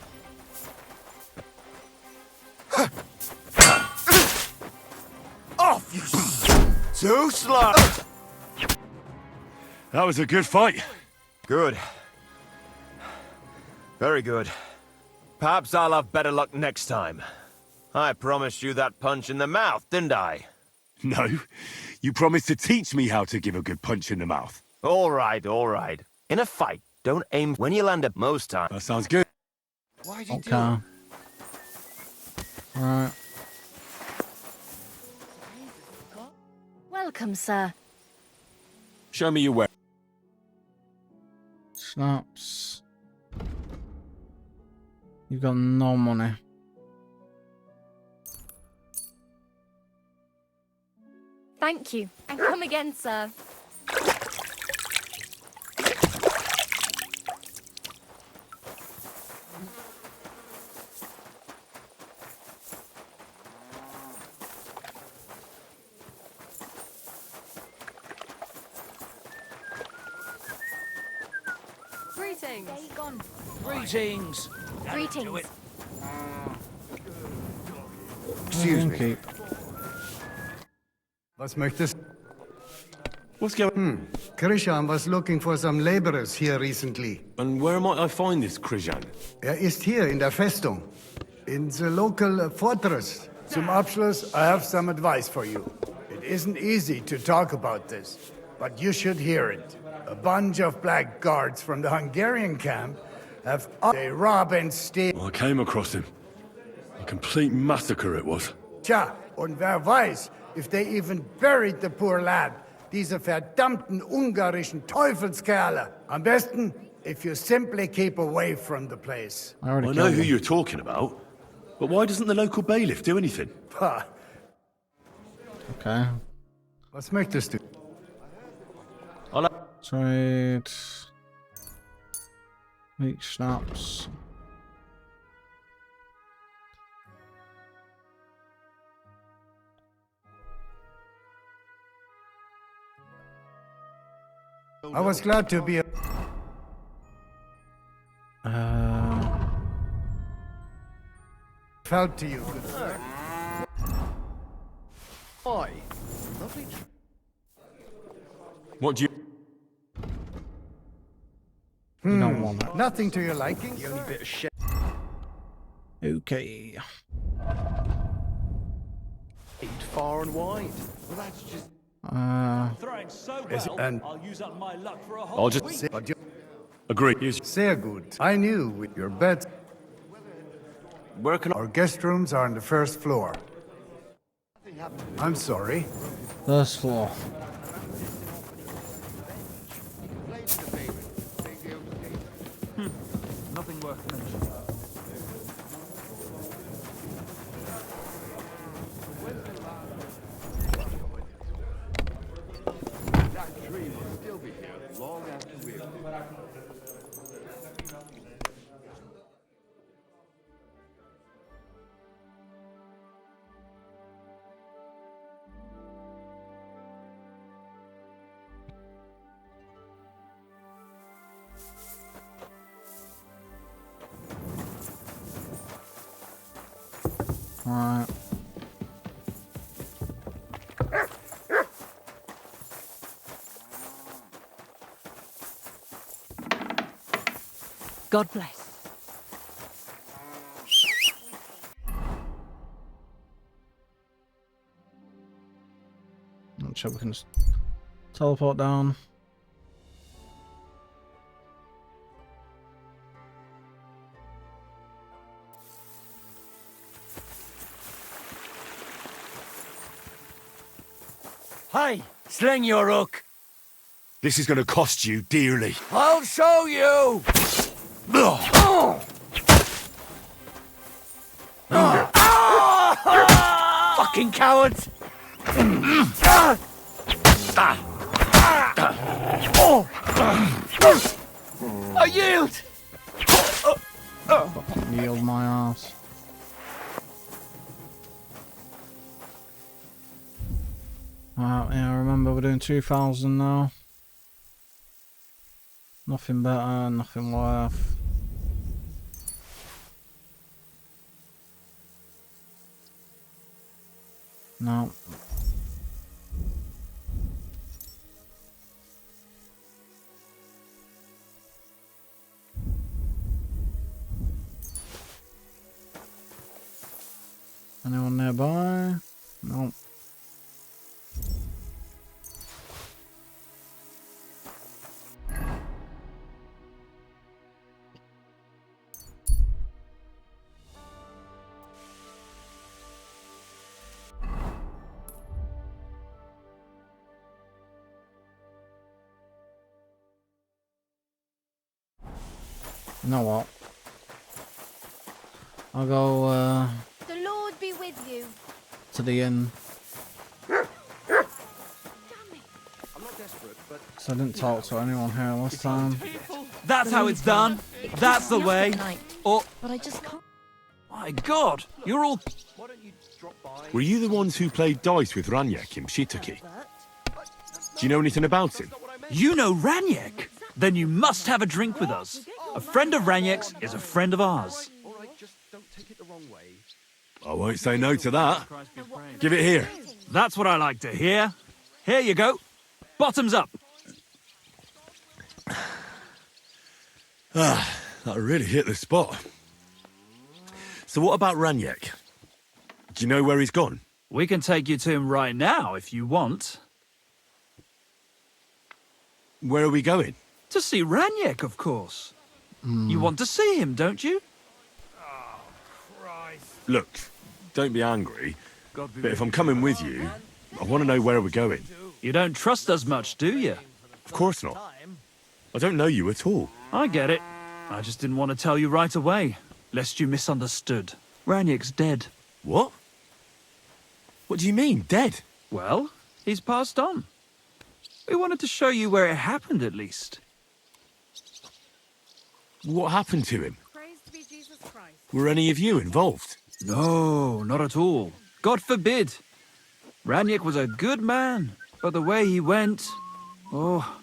Off, you too slow! That was a good fight. Good. Very good. Perhaps I'll have better luck next time. I promised you that punch in the mouth, didn't I? No, you promised to teach me how to give a good punch in the mouth. All right, all right. In a fight, don't aim when you land up most times. That sounds good. Why'd you do Okay. Right. Welcome, sir. Show me your way. Snaps. You've got no money. Thank you. And come again, sir. Greetings. Greetings. Greetings. Excuse me. Keep. Was möchtest? What's going Krishan was looking for some laborers here recently. And where might I find this Krijan? Ist hier in der Festung. In the local fortress. Zum Abschluss, I have some advice for you. It isn't easy to talk about this, but you should hear it. A bunch of black guards from the Hungarian camp have... They rob and steal... I came across him. A complete massacre it was. Tja, und wer weiß, if they even buried the poor lad. Diese verdammten ungarischen Teufelskerle. Am besten, if you simply keep away from the place. I already I know killed who him. you're talking about, but why doesn't the local bailiff do anything? Ha. Okay. Was möchtest du? Trade. Meat snaps. I was glad to be... Felt to you, good sir. Oi. Lovely. What do you... You don't want that. Nothing to your liking, The only bit of shit. Okay. Far and wide. Well, that's just... Throwing so And I'll use up my luck for a whole I'll just... but you Agree. sehr gut. I knew with your bed. Where can I... Our guest rooms are on the first floor. I'm sorry. First floor. Nothing worth mentioning. That tree must still be here. Right. God bless. Not sure we can just teleport down. Hi, sling your hook. This is going to cost you dearly. I'll show you. Fucking cowards! I yield! Fucking yield my ass. Yeah, remember we're doing 2,000 now. Nothing better, nothing worth. No. Anyone nearby? No. You know what? I'll go The Lord be with you. to the inn. I'm not desperate, but So I didn't talk to anyone here last time. That's how it's done. That's the way. Or, But I just can't. my God, you're all. why don't you drop by? Were you the ones who played dice with Raniek in DtotheK? Do you know anything about him? You know Raniek? Then you must have a drink with us. A friend of Raniek's is a friend of ours. All right, just don't take it the wrong way. I won't say no to that. Give it here. That's what I like to hear. Here you go. Bottoms up. That really hit the spot. So what about Raniek? Do you know where he's gone? We can take you to him right now if you want. Where are we going? To see Raniek, of course. You want to see him, don't you? Look, don't be angry, but if I'm coming with you, I want to know where we're going. You don't trust us much, do you? Of course not. I don't know you at all. I get it. I just didn't want to tell you right away, lest you misunderstood. Raniek's dead. What? What do you mean, dead? Well, he's passed on. We wanted to show you where it happened, at least. What happened to him? Praise be Jesus Christ. Were any of you involved? No, not at all. God forbid. Raniek was a good man, but the way he went... Oh,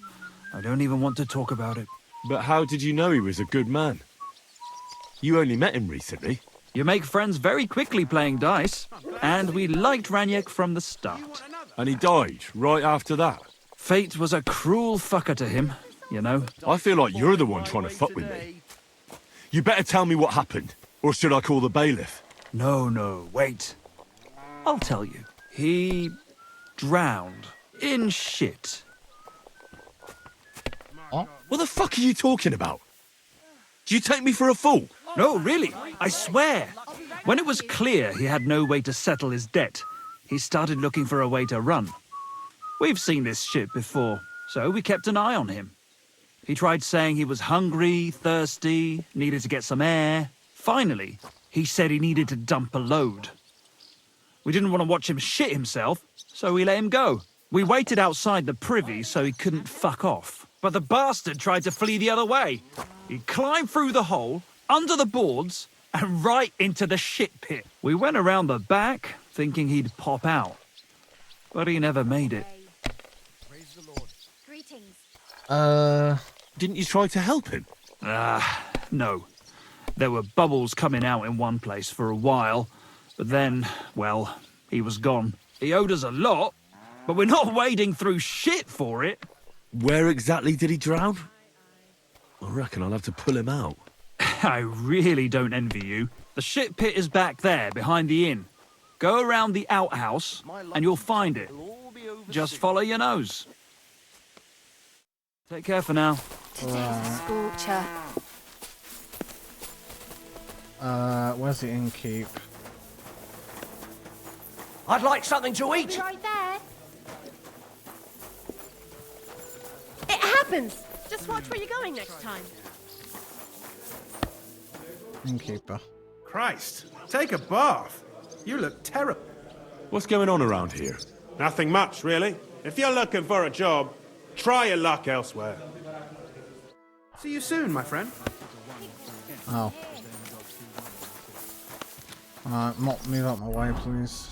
I don't even want to talk about it. But how did you know he was a good man? You only met him recently. You make friends very quickly playing dice, and we liked Raniek from the start. And he died right after that. Fate was a cruel fucker to him, you know. I feel like you're the one trying to fuck with me. You better tell me what happened, or should I call the bailiff? No, wait. I'll tell you. He drowned in shit. What the fuck are you talking about? Do you take me for a fool? No, really, I swear. When it was clear he had no way to settle his debt, he started looking for a way to run. We've seen this shit before, so we kept an eye on him. He tried saying he was hungry, thirsty, needed to get some air. Finally, he said he needed to dump a load. We didn't want to watch him shit himself, so we let him go. We waited outside the privy so he couldn't fuck off. But the bastard tried to flee the other way. He climbed through the hole, under the boards, and right into the shit pit. We went around the back, thinking he'd pop out. But he never made it. Praise the Lord. Greetings. Didn't you try to help him? No. There were bubbles coming out in one place for a while, But then, well, he was gone. He owed us a lot, but we're not wading through shit for it. Where exactly did he drown? I reckon I'll have to pull him out. I really don't envy you. The shit pit is back there, behind the inn. Go around the outhouse, and you'll find it. Just follow your nose. Take care for now. Scorcher. Where's the innkeep? I'd like something to eat. Right there. It happens. Just watch where you're going next time. Innkeeper. Christ, take a bath. You look terrible. What's going on around here? Nothing much, really. If you're looking for a job, try your luck elsewhere. See you soon, my friend. Oh. Move out my way, please.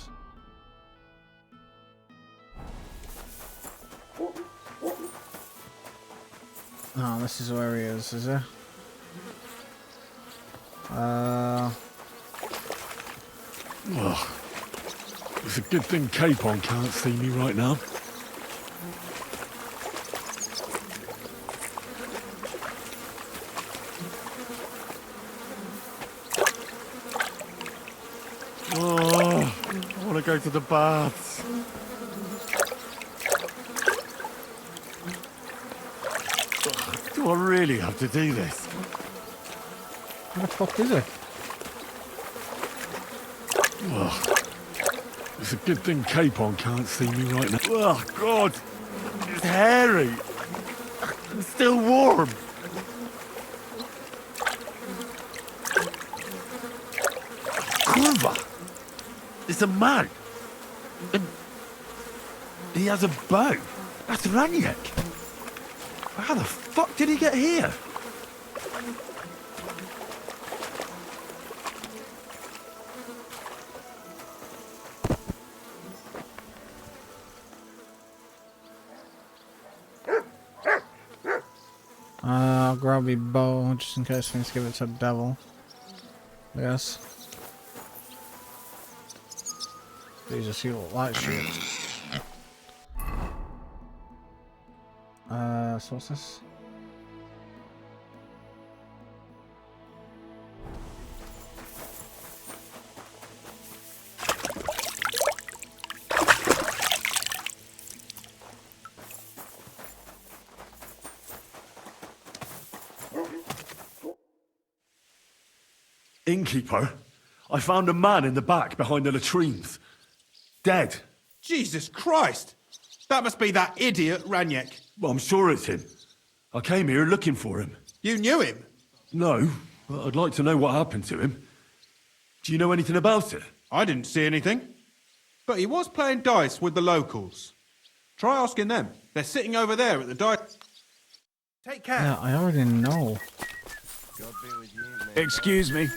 Oh, this is where he is it? Oh, it's a good thing Capon can't see me right now. Oh, I want to go to the baths. Do I really have to do this? Where the fuck is it? Oh, it's a good thing Capon can't see me right now. Oh, God! It's hairy! It's still warm! Curva! It's a man! And he has a bow! That's Raniek! How the fuck did he get here? I'll grab my bow just in case I need to give it to the devil. Yes. Jesus, you look like shit. So what's this? Innkeeper, I found a man in the back behind the latrines. Dead. Jesus Christ! That must be that idiot Raniek. Well, I'm sure it's him. I came here looking for him. You knew him? No, but I'd like to know what happened to him. Do you know anything about it? I didn't see anything. But he was playing dice with the locals. Try asking them. They're sitting over there at the dice. Take care. Yeah, I already know. Excuse me.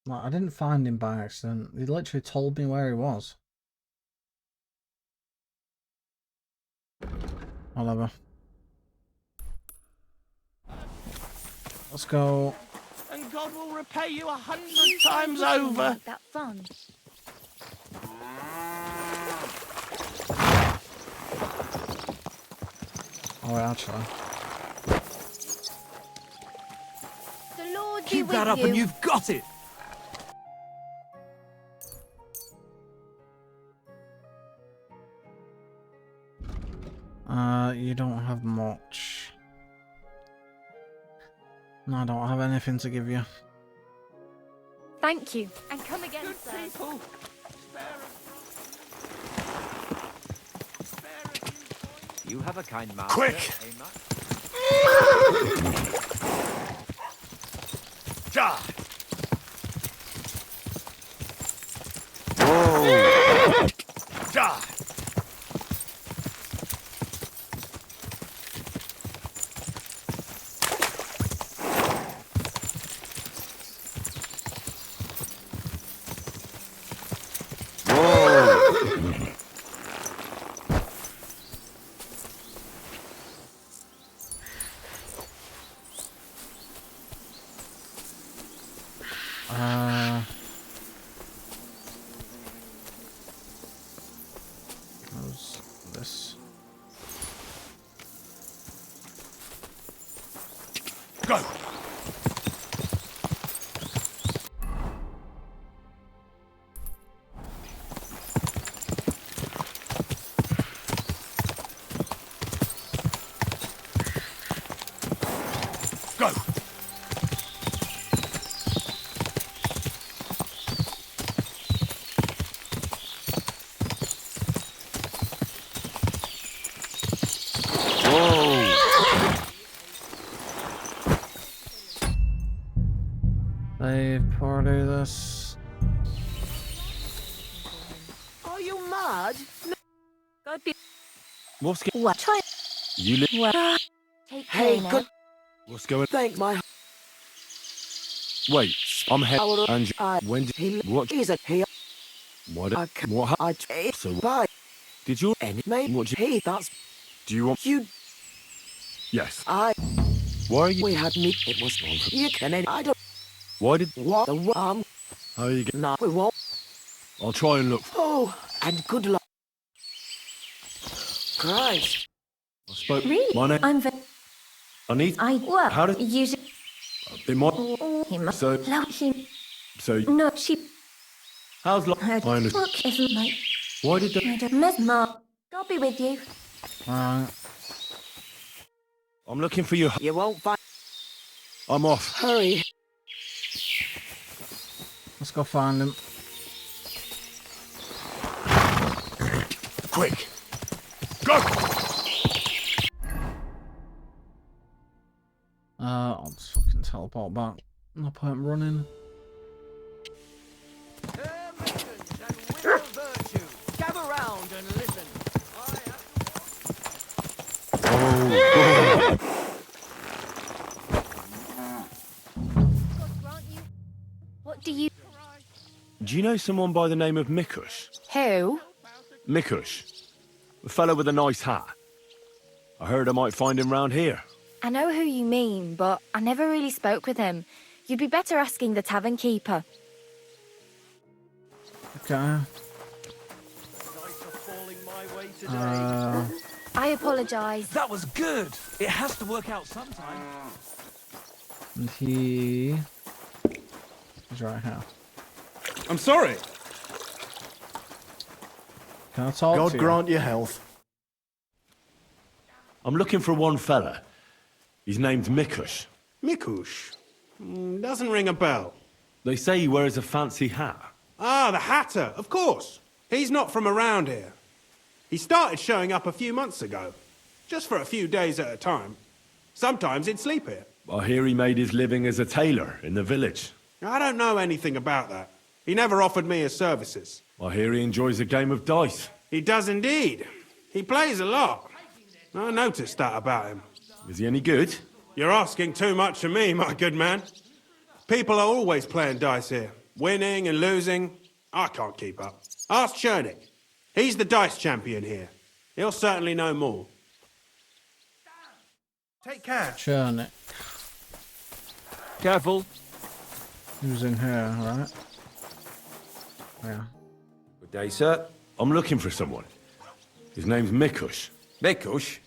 Like, I didn't find him by accident. He literally told me where he was. Whatever. Let's go. And God will repay you 100 times over. That fun. Oh, wait, actually. The Lord be Keep with that up you. and you've got it. You don't have much. No, I don't have anything to give you. Thank you. And come again, Good sir. people. You have a kind master. Quick! Ja! Whoa! Ja! was this. Go! Go! Save party this. Are you mad? What's going What? Try. You live? Take Hey, care good. now. What's going Thank my. Wait, I'm head and I. when did He. what? He's a. He. What? I can. What happened? I. So Bye. did you? Any mate. What do you, He. That's. do you want? You. Yes. I. Why are you? We had meet. It was. You can. I don't. Why did? What the How are you getting? No, we won't. I'll try and look. Oh, and good luck. Christ. I spoke. Really? My name. I'm I need. well, How did? usually It might. him. So. Him. So. No, she. How's life? Her I understand. book isn't like. Why did they? Mesmer. God be with you. Alright. I'm looking for you. You won't find. I'm off. Hurry. Let's go find him. Quick. Go! I'll just fucking teleport back. No point in running. Gather round and listen. Oh, What do you? do you know someone by the name of Mikush? Who? Mikush. A fellow with a nice hat. I heard I might find him round here. I know who you mean, but I never really spoke with him. You'd be better asking the tavern keeper. Okay. I apologise. That was good. It has to work out sometime. And he is right here. I'm sorry. Can I talk God to you? grant you health. I'm looking for one fella. His name's Mikush. Mikush? Doesn't ring a bell. They say he wears a fancy hat. Ah, the Hatter, of course. He's not from around here. He started showing up a few months ago. Just for a few days at a time. Sometimes he'd sleep here. I hear he made his living as a tailor in the village. I don't know anything about that. He never offered me his services. I hear he enjoys a game of dice. He does indeed. He plays a lot. I noticed that about him. Is he any good? You're asking too much of me, my good man. People are always playing dice here. Winning and losing. I can't keep up. Ask Chernik. He's the dice champion here. He'll certainly know more. Take care. Chernik. Careful. Who's in here, right? Yeah. Good day, sir. I'm looking for someone. His name's Mikush. Mikush?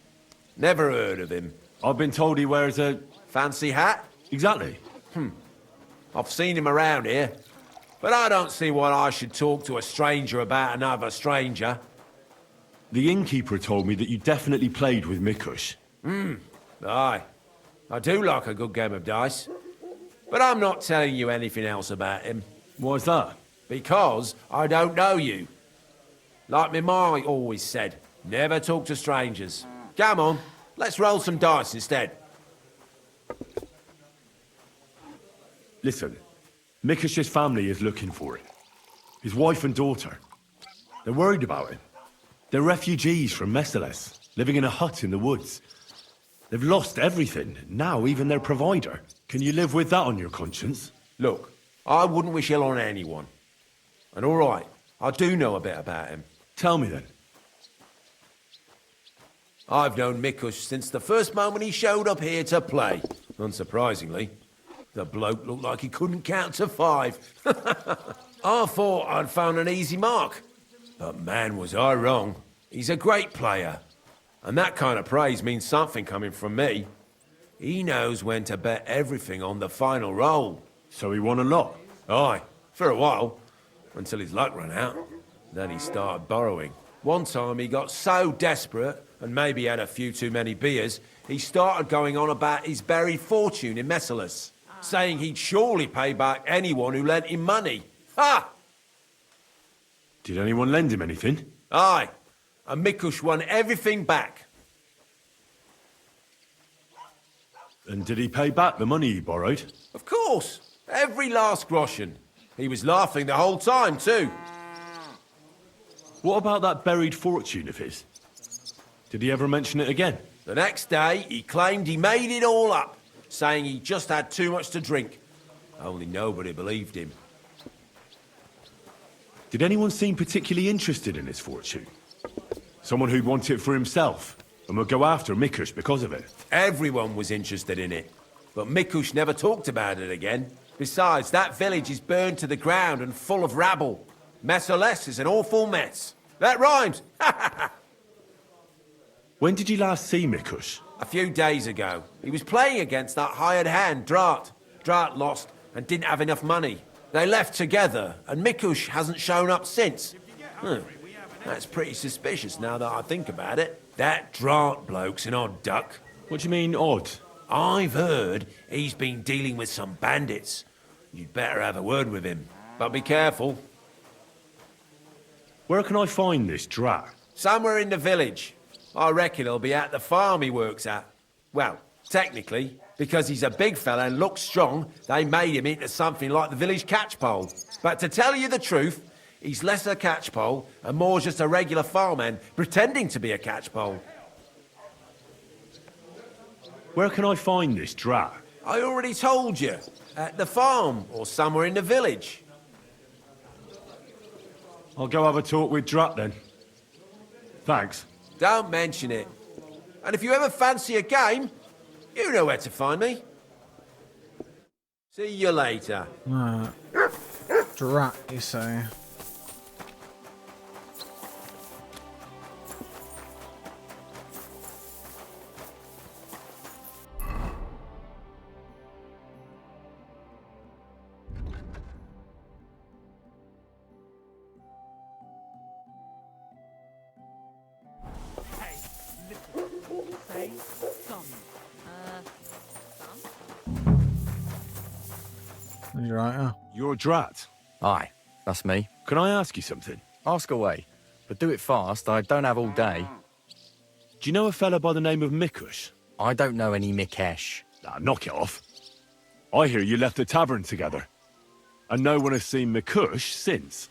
Never heard of him. I've been told he wears a... Fancy hat? Exactly. I've seen him around here. But I don't see why I should talk to a stranger about another stranger. The innkeeper told me that you definitely played with Mikush. Aye. I do like a good game of dice. But I'm not telling you anything else about him. Why's that? Because I don't know you. Like me ma always said, never talk to strangers. Come on, let's roll some dice instead. Listen, Mikush's family is looking for him. His wife and daughter. They're worried about him. They're refugees from Messeles, living in a hut in the woods. They've lost everything, now even their provider. Can you live with that on your conscience? Look, I wouldn't wish ill on anyone. And all right, I do know a bit about him. Tell me then. I've known Mikush since the first moment he showed up here to play. Unsurprisingly. The bloke looked like he couldn't count to 5. I thought I'd found an easy mark. But man, was I wrong. He's a great player. And that kind of praise means something coming from me. He knows when to bet everything on the final roll. So he won a lot? Aye, for a while. Until his luck ran out. Then he started borrowing. One time he got so desperate, and maybe had a few too many beers, he started going on about his buried fortune in Messalus, saying he'd surely pay back anyone who lent him money. Ha! Did anyone lend him anything? Aye, and Mikush won everything back. And did he pay back the money he borrowed? Of course, every last groschen. He was laughing the whole time, too. What about that buried fortune of his? Did he ever mention it again? The next day, he claimed he made it all up, saying he just had too much to drink. Only nobody believed him. Did anyone seem particularly interested in his fortune? Someone who'd want it for himself, and would go after Mikush because of it? Everyone was interested in it, but Mikush never talked about it again. Besides, that village is burned to the ground and full of rabble. Messalus is an awful mess. That rhymes! When did you last see Mikush? A few days ago. He was playing against that hired hand, Drat. Drat lost and didn't have enough money. They left together, and Mikush hasn't shown up since. That's pretty suspicious now that I think about it. That Drat bloke's an odd duck. What do you mean, odd? I've heard he's been dealing with some bandits. You'd better have a word with him. But be careful. Where can I find this Drat? Somewhere in the village. I reckon he'll be at the farm he works at. Well, technically, because he's a big fella and looks strong, they made him into something like the village catchpole. But to tell you the truth, he's less a catchpole and more just a regular farmhand pretending to be a catchpole. Where can I find this Drat? I already told you. At the farm or somewhere in the village. I'll go have a talk with Drat then. Thanks. Don't mention it. And if you ever fancy a game, you know where to find me. See you later. Drat, you say? You're right, yeah. You're Drat? Aye, that's me. Can I ask you something? Ask away, but do it fast. I don't have all day. Do you know a fella by the name of Mikush? I don't know any Mikesh. Nah, knock it off. I hear you left the tavern together. And no one has seen Mikush since.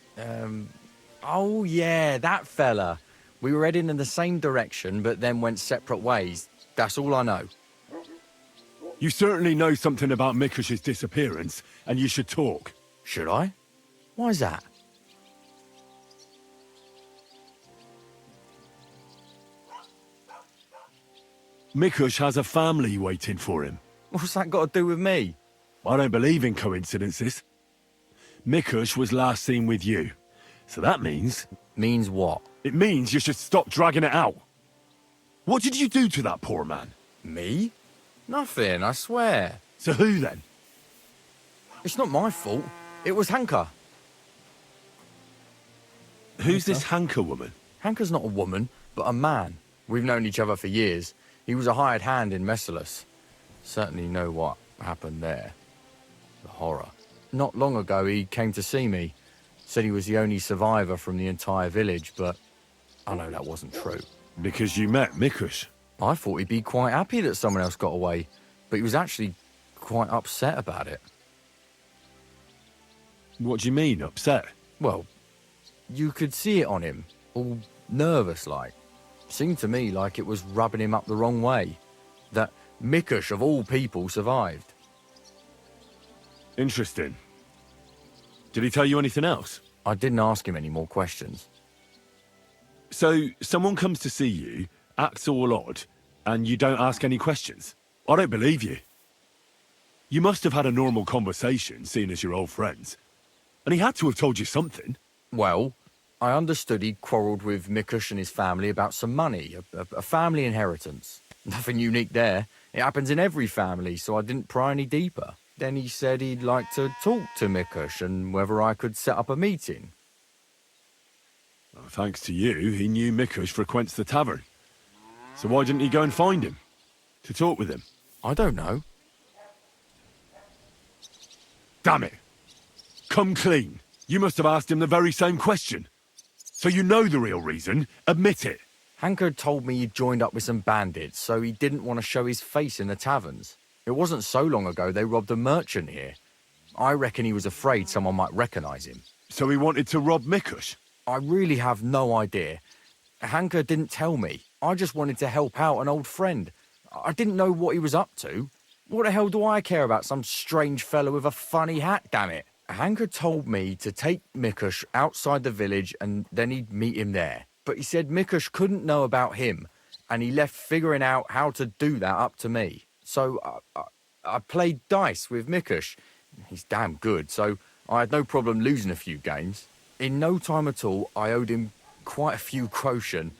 Oh yeah, that fella. We were heading in the same direction, but then went separate ways. That's all I know. You certainly know something about Mikush's disappearance, and you should talk. Should I? Why's that? Mikush has a family waiting for him. What's that got to do with me? I don't believe in coincidences. Mikush was last seen with you. So that means... Means what? It means you should stop dragging it out. What did you do to that poor man? Me? Nothing, I swear. So who then? It's not my fault. It was Hanka. Who's this Hanka woman? Hanka's not a woman, but a man. We've known each other for years. He was a hired hand in Messalus. Certainly know what happened there. The horror. Not long ago, he came to see me. Said he was the only survivor from the entire village, but I know that wasn't true. Because you met Mikush? I thought he'd be quite happy that someone else got away, but he was actually quite upset about it. What do you mean, upset? Well, you could see it on him, all nervous-like. Seemed to me like it was rubbing him up the wrong way. That Mikush, of all people, survived. Interesting. Did he tell you anything else? I didn't ask him any more questions. So, someone comes to see you, acts all odd, and you don't ask any questions? I don't believe you. You must have had a normal conversation, seeing as you're old friends. And he had to have told you something. Well, I understood he'd quarrelled with Mikush and his family about some money, a family inheritance. Nothing unique there. It happens in every family, so I didn't pry any deeper. Then he said he'd like to talk to Mikush and whether I could set up a meeting. Well, thanks to you, he knew Mikush frequents the tavern. So why didn't he go and find him? To talk with him? I don't know. Damn it! Come clean. You must have asked him the very same question. So you know the real reason. Admit it. Hanker told me he'd joined up with some bandits, so he didn't want to show his face in the taverns. It wasn't so long ago they robbed a merchant here. I reckon he was afraid someone might recognise him. So he wanted to rob Mikush? I really have no idea. Hanker didn't tell me. I just wanted to help out an old friend. I didn't know what he was up to. What the hell do I care about some strange fellow with a funny hat, damn it? Hanker told me to take Mikush outside the village and then he'd meet him there. But he said Mikush couldn't know about him, and he left figuring out how to do that up to me. So I played dice with Mikush. He's damn good, so I had no problem losing a few games. In no time at all, I owed him quite a few groschen.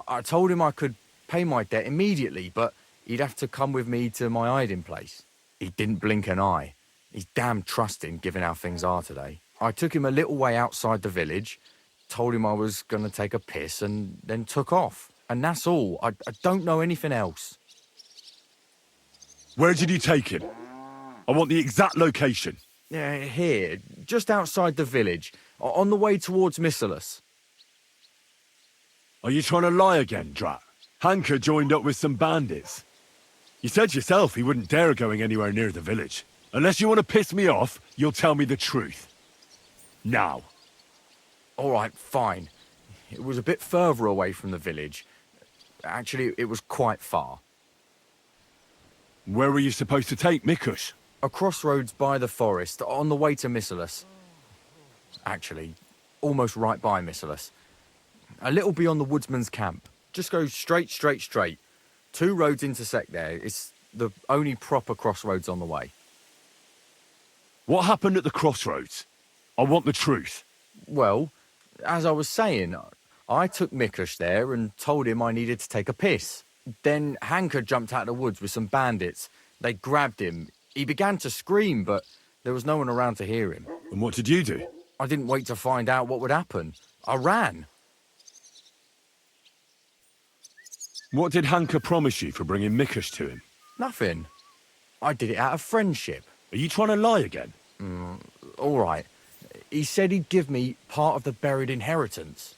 I told him I could pay my debt immediately, but he'd have to come with me to my hiding place. He didn't blink an eye. He's damn trusting, given how things are today. I took him a little way outside the village, told him I was going to take a piss, and then took off. And that's all. I don't know anything else. Where did you take him? I want the exact location. Here, just outside the village, on the way towards Missalus. Are you trying to lie again, Drat? Hanker joined up with some bandits. You said yourself he wouldn't dare going anywhere near the village. Unless you want to piss me off, you'll tell me the truth. Now. All right, fine. It was a bit further away from the village. Actually, it was quite far. Where were you supposed to take Mikush? A crossroads by the forest, on the way to Missalus. Actually, almost right by Missalus. A little beyond the woodsman's camp. Just go straight. 2 roads intersect there. It's the only proper crossroads on the way. What happened at the crossroads? I want the truth. Well, as I was saying, I took Mikush there and told him I needed to take a piss. Then Hanker jumped out of the woods with some bandits. They grabbed him. He began to scream, but there was no one around to hear him. And what did you do? I didn't wait to find out what would happen. I ran. What did Hanker promise you for bringing Mikush to him? Nothing. I did it out of friendship. Are you trying to lie again? All right. He said he'd give me part of the buried inheritance.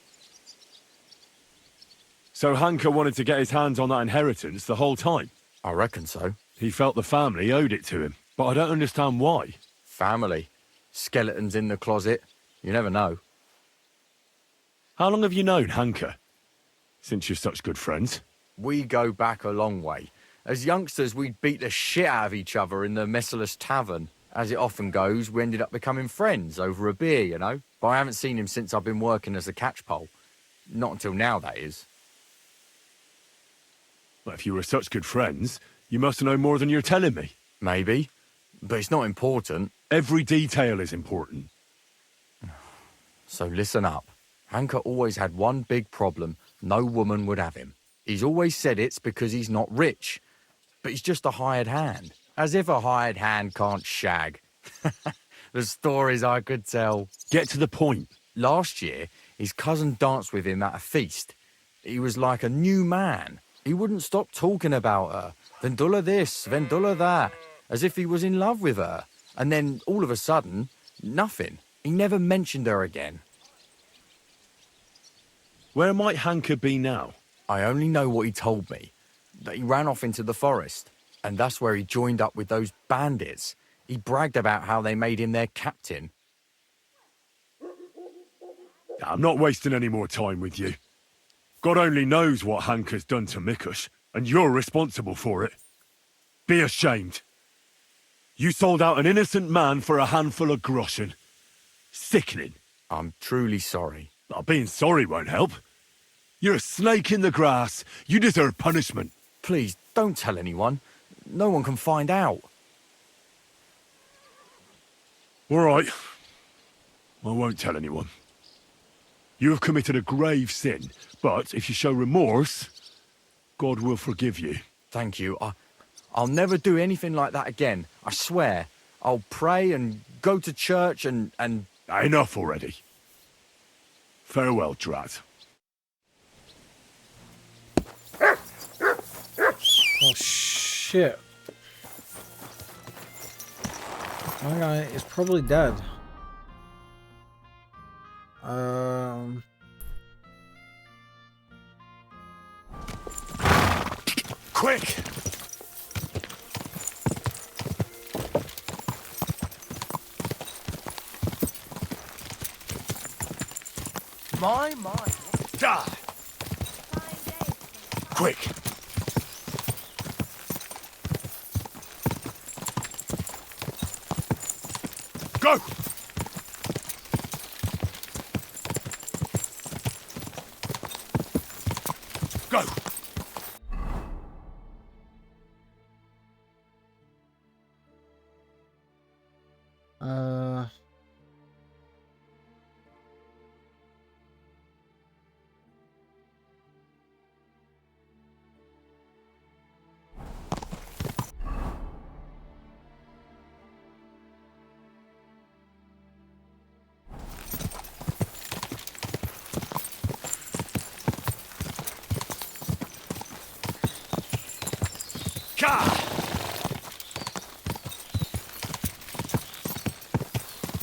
So Hanker wanted to get his hands on that inheritance the whole time? I reckon so. He felt the family owed it to him, but I don't understand why. Family. Skeletons in the closet. You never know. How long have you known Hanker? Since you're such good friends? We go back a long way. As youngsters, we'd beat the shit out of each other in the Messalus tavern. As it often goes, we ended up becoming friends over a beer, you know? But I haven't seen him since I've been working as a catchpole. Not until now, that is. Well, if you were such good friends, you must know more than you're telling me. Maybe. But it's not important. Every detail is important. So listen up. Hanker always had one big problem. No woman would have him. He's always said it's because he's not rich. But he's just a hired hand. As if a hired hand can't shag. The stories I could tell. Get to the point. Last year, his cousin danced with him at a feast. He was like a new man. He wouldn't stop talking about her. Vendula this, Vendula that. As if he was in love with her. And then, all of a sudden, nothing. He never mentioned her again. Where might Hanker be now? I only know what he told me. That he ran off into the forest. And that's where he joined up with those bandits. He bragged about how they made him their captain. I'm not wasting any more time with you. God only knows what Hanker's done to Mikush, and you're responsible for it. Be ashamed. You sold out an innocent man for a handful of groschen. Sickening. I'm truly sorry. Well, being sorry won't help. You're a snake in the grass. You deserve punishment. Please, don't tell anyone. No one can find out. All right. I won't tell anyone. You have committed a grave sin, but if you show remorse, God will forgive you. Thank you. I'll never do anything like that again. I swear. I'll pray and go to church and... Enough already. Farewell, Drat. Oh, shit. My guy is probably dead. Quick! My. Die! Quick! Go! Go!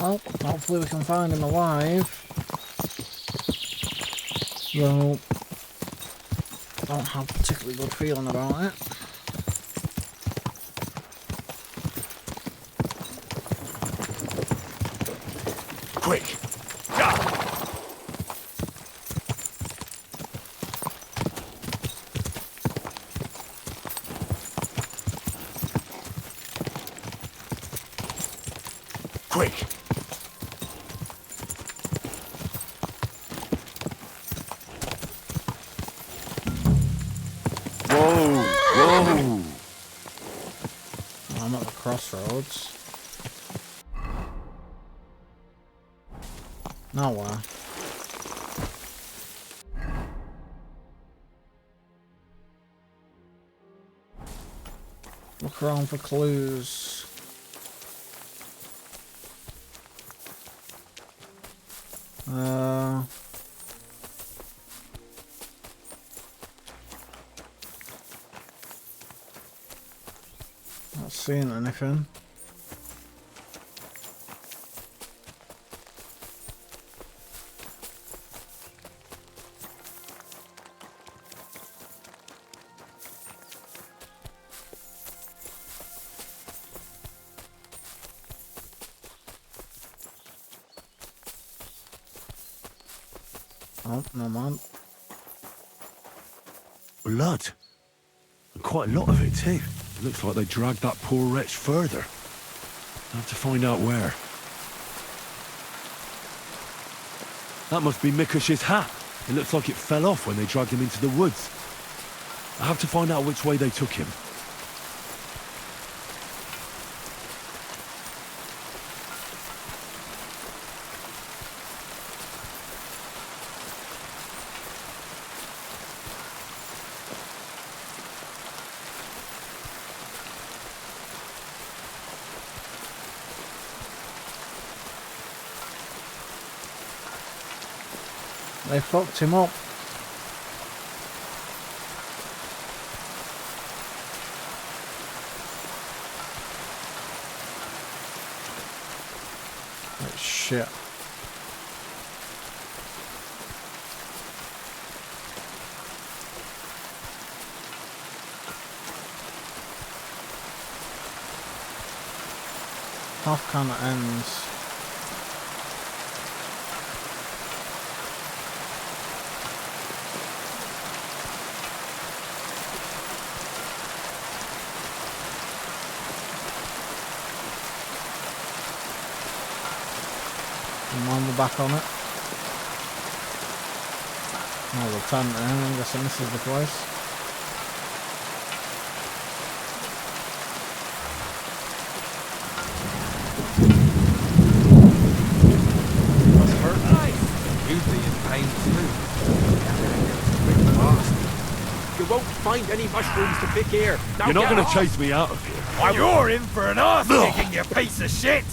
Well, hopefully we can find him alive. Though, don't have a particularly good feeling about it. Quick! Quick! Whoa! Whoa! I'm at the crossroads. Nowhere. Look around for clues. Not seeing anything. Oh, no man. Blood. And quite a lot of it too. It looks like they dragged that poor wretch further. I have to find out where. That must be Mikush's hat. It looks like it fell off when they dragged him into the woods. I have to find out which way they took him. They fucked him up. Oh, shit. Half kind of ends. We're back on it. Oh, the tent there. I'm guessing this is the place. Must hurt. Nice. Usually in pain won't find any mushrooms to pick here. Now You're not get going to off. chase me out of here. Why, You're in for an arse kicking, you piece of shit!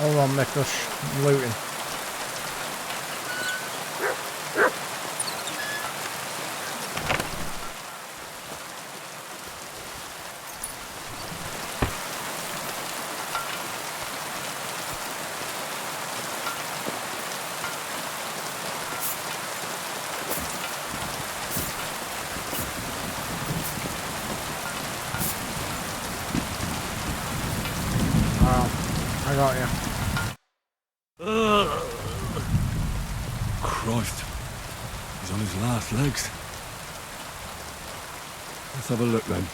Hold on, Mikush. I'm looting. I got you. Christ. He's on his last legs. Let's have a look then.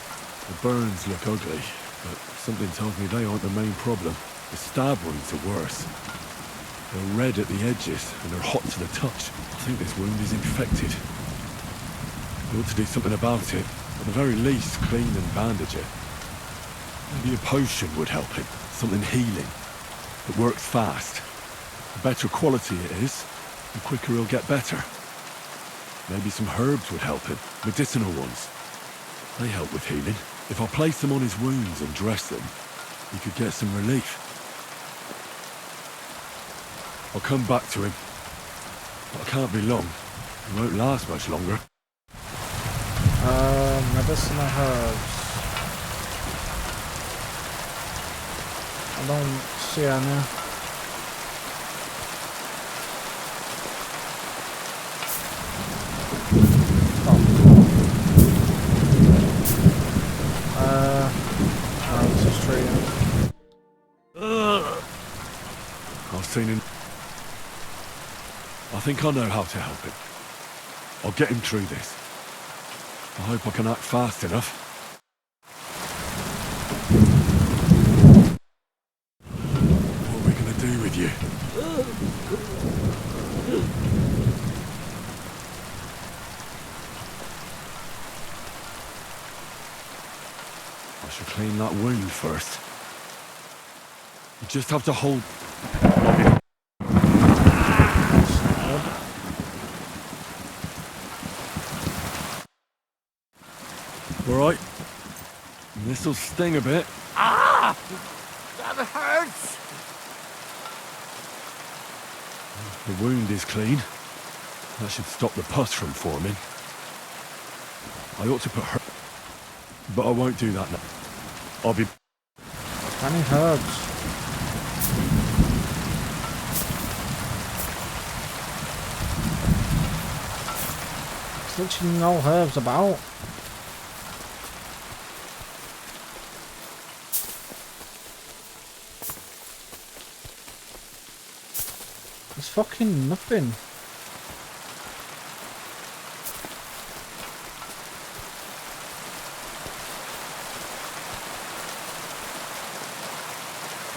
The burns look ugly, but something tells me they aren't the main problem. The stab wounds are worse. They're red at the edges, and they're hot to the touch. I think this wound is infected. We ought to do something about it. At the very least, clean and bandage it. Maybe a potion would help him. Something healing. That works fast. The better quality it is, the quicker he'll get better. Maybe some herbs would help him. Medicinal ones. They help with healing. If I place them on his wounds and dress them, he could get some relief. I'll come back to him. But I can't be long. He won't last much longer. Medicinal herbs. I don't see any. This is tree. I've seen him. I think I know how to help him. I'll get him through this. I hope I can act fast enough. What are we gonna do with you? I should clean that wound first. You just have to hold... Alright. This'll sting a bit. Ah! That hurts! The wound is clean. That should stop the pus from forming. I ought to put her... But I won't do that now. I'll be... Any herbs? There's literally no herbs about. There's fucking nothing.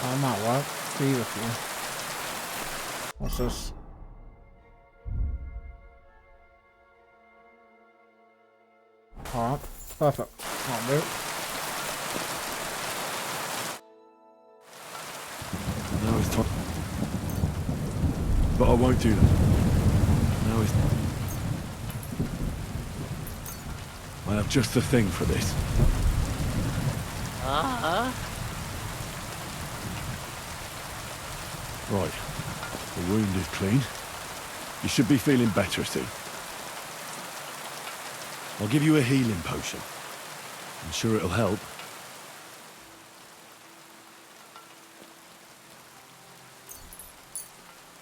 I might work. Be with you. What's this? Alright, perfect. That'll do. Now it's time. But I won't do that. Now it's... I have just the thing for this. Right. The wound is clean. You should be feeling better soon. I'll give you a healing potion. I'm sure it'll help.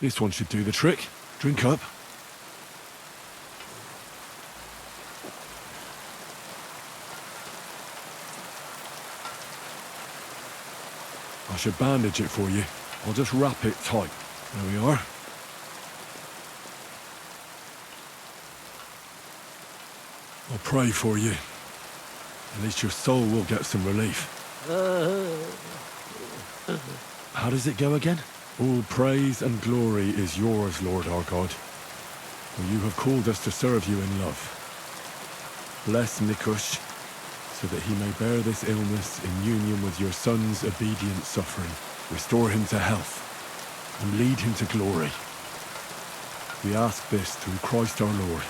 This one should do the trick. Drink up. I should bandage it for you. I'll just wrap it tight. There we are. I'll pray for you. At least your soul will get some relief. How does it go again? All praise and glory is yours, Lord our God. For you have called us to serve you in love. Bless Mikush, so that he may bear this illness in union with your son's obedient suffering. Restore him to health, and lead him to glory. We ask this through Christ our Lord.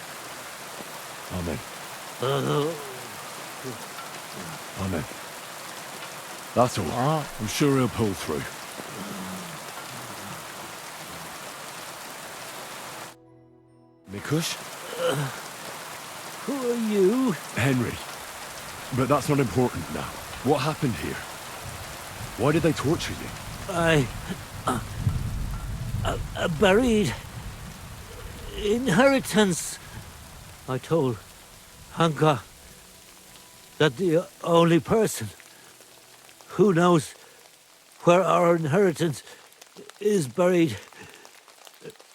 Amen. Amen. That's all. I'm sure he'll pull through. Mikush? Who are you? Henry. But that's not important now. What happened here? Why did they torture you? I buried inheritance. I told Hanka that the only person who knows where our inheritance is buried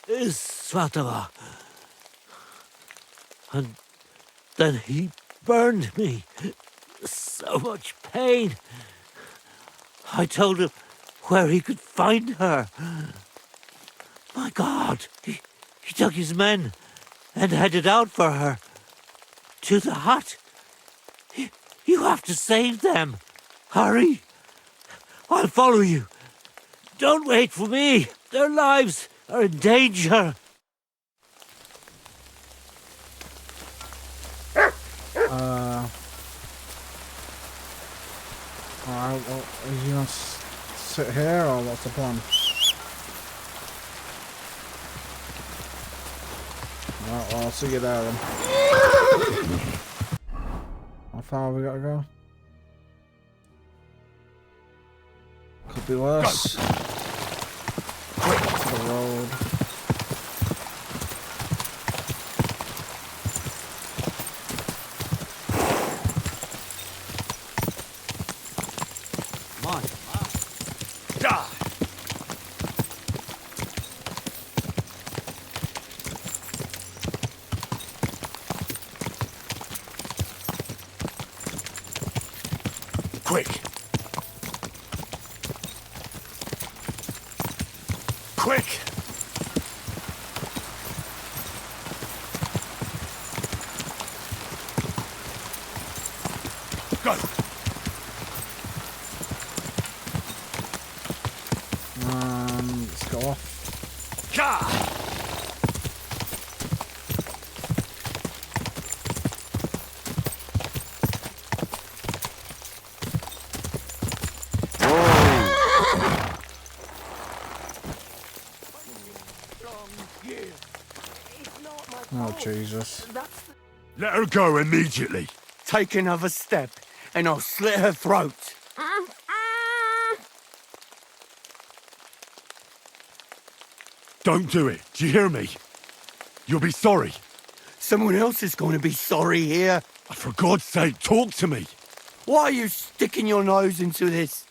is Svatava. And then he burned me. So much pain. I told him where he could find her. My God, he took his men and headed out for her. To the hut. You have to save them. Hurry. I'll follow you. Don't wait for me. Their lives are in danger. Alright, well, are you gonna sit here, or what's the plan? Alright, well, I'll see you there then. How far have we got to go? Could be worse. Quick to the road. Quick! Quick! Go! Let's go off. Gah! Oh, Jesus. Let her go immediately. Take another step, and I'll slit her throat. Don't do it. Do you hear me? You'll be sorry. Someone else is going to be sorry here. For God's sake, talk to me. Why are you sticking your nose into this?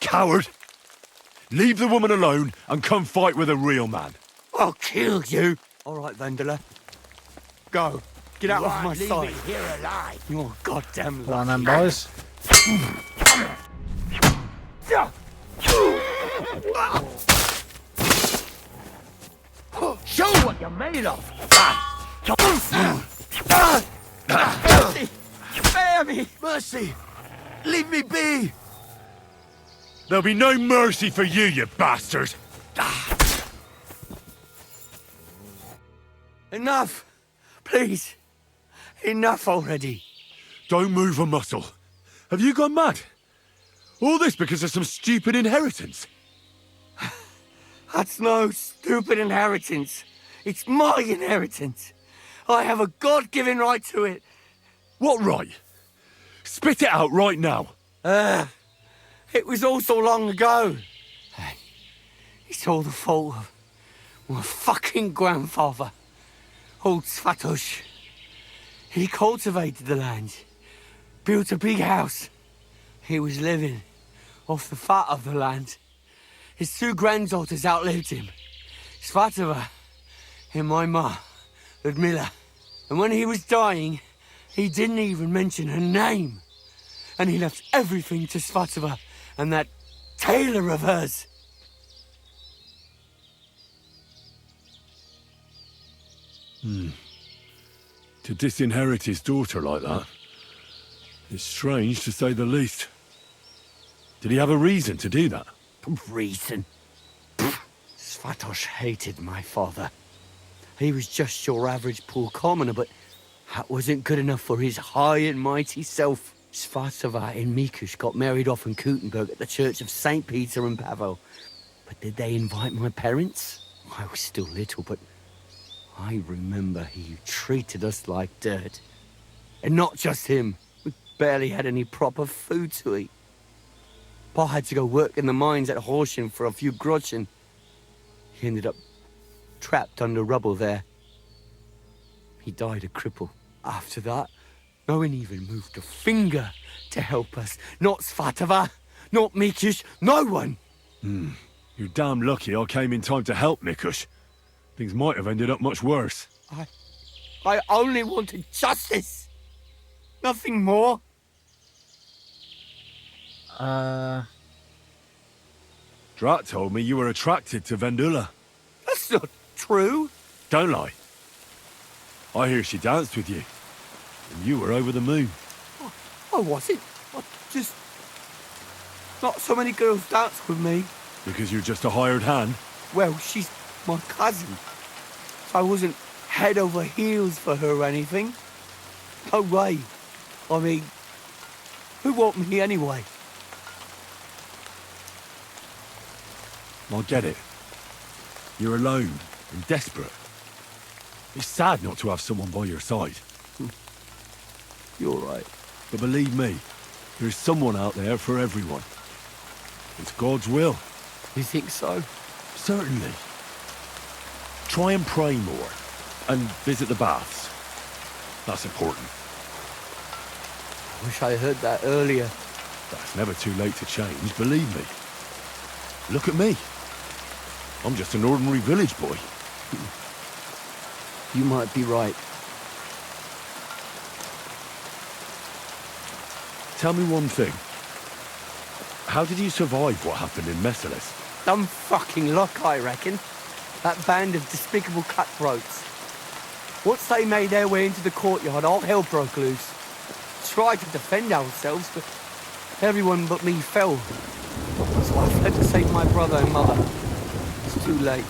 Coward! Leave the woman alone and come fight with a real man. I'll kill you. All right, Vendela. Go. Get out of my Leave sight. me here alive. You're goddamn Come on then, lucky. boys. Show what you're made of. Mercy! Spare me! Mercy! Leave me be! There'll be no mercy for you, you bastard! Enough! Please! Enough already! Don't move a muscle. Have you gone mad? All this because of some stupid inheritance? That's no stupid inheritance. It's my inheritance. I have a God-given right to it. What right? Spit it out right now. It was all so long ago. It's all the fault of my fucking grandfather, old Svatosh. He cultivated the land, built a big house. He was living off the fat of the land. His 2 granddaughters outlived him, Svatova and my ma, Ludmilla. And when he was dying, he didn't even mention her name. And he left everything to Svatova and that tailor of hers. To disinherit his daughter like that is strange, to say the least. Did he have a reason to do that? Reason? Svatos hated my father. He was just your average poor commoner, but that wasn't good enough for his high and mighty self. Svatova and Mikush got married off in Kuttenberg at the Church of St. Peter and Pavel. But did they invite my parents? I was still little, but I remember he treated us like dirt. And not just him. We barely had any proper food to eat. Pa had to go work in the mines at Horsham for a few groschen. He ended up trapped under rubble there. He died a cripple. After that, no one even moved a finger to help us. Not Svatova, not Mikush, no one. You're damn lucky I came in time to help, Mikush. Things might have ended up much worse. I only wanted justice. Nothing more. Drat told me you were attracted to Vendula. That's not true. Don't lie. I hear she danced with you. And you were over the moon. I wasn't. Just... Not so many girls dance with me. Because you're just a hired hand? Well, she's my cousin. So I wasn't head over heels for her or anything. No way. I mean, who want me anyway? I get it. You're alone and desperate. It's sad not to have someone by your side. You're right. But believe me, there's someone out there for everyone. It's God's will. You think so? Certainly. Try and pray more. And visit the baths. That's important. I wish I heard that earlier. That's never too late to change, believe me. Look at me. I'm just an ordinary village boy. You might be right. Tell me one thing. How did you survive what happened in Messalis? Dumb fucking luck, I reckon. That band of despicable cutthroats. Once they made their way into the courtyard, all hell broke loose. Tried to defend ourselves, but everyone but me fell. So I fled to save my brother and mother. It's too late.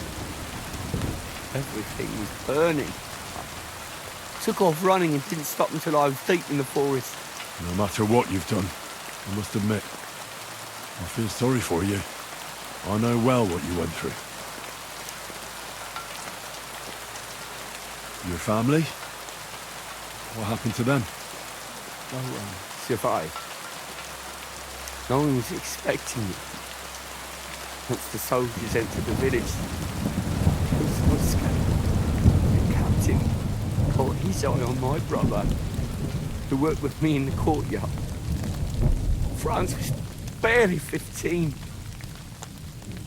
Everything was burning. I took off running and didn't stop until I was deep in the forest. No matter what you've done, I must admit, I feel sorry for you. I know well what you went through. Your family? What happened to them? No one survived. No one was expecting it. Once the soldiers entered the village, there was no escape. The captain caught his eye on my brother, who worked with me in the courtyard. Franz was barely 15.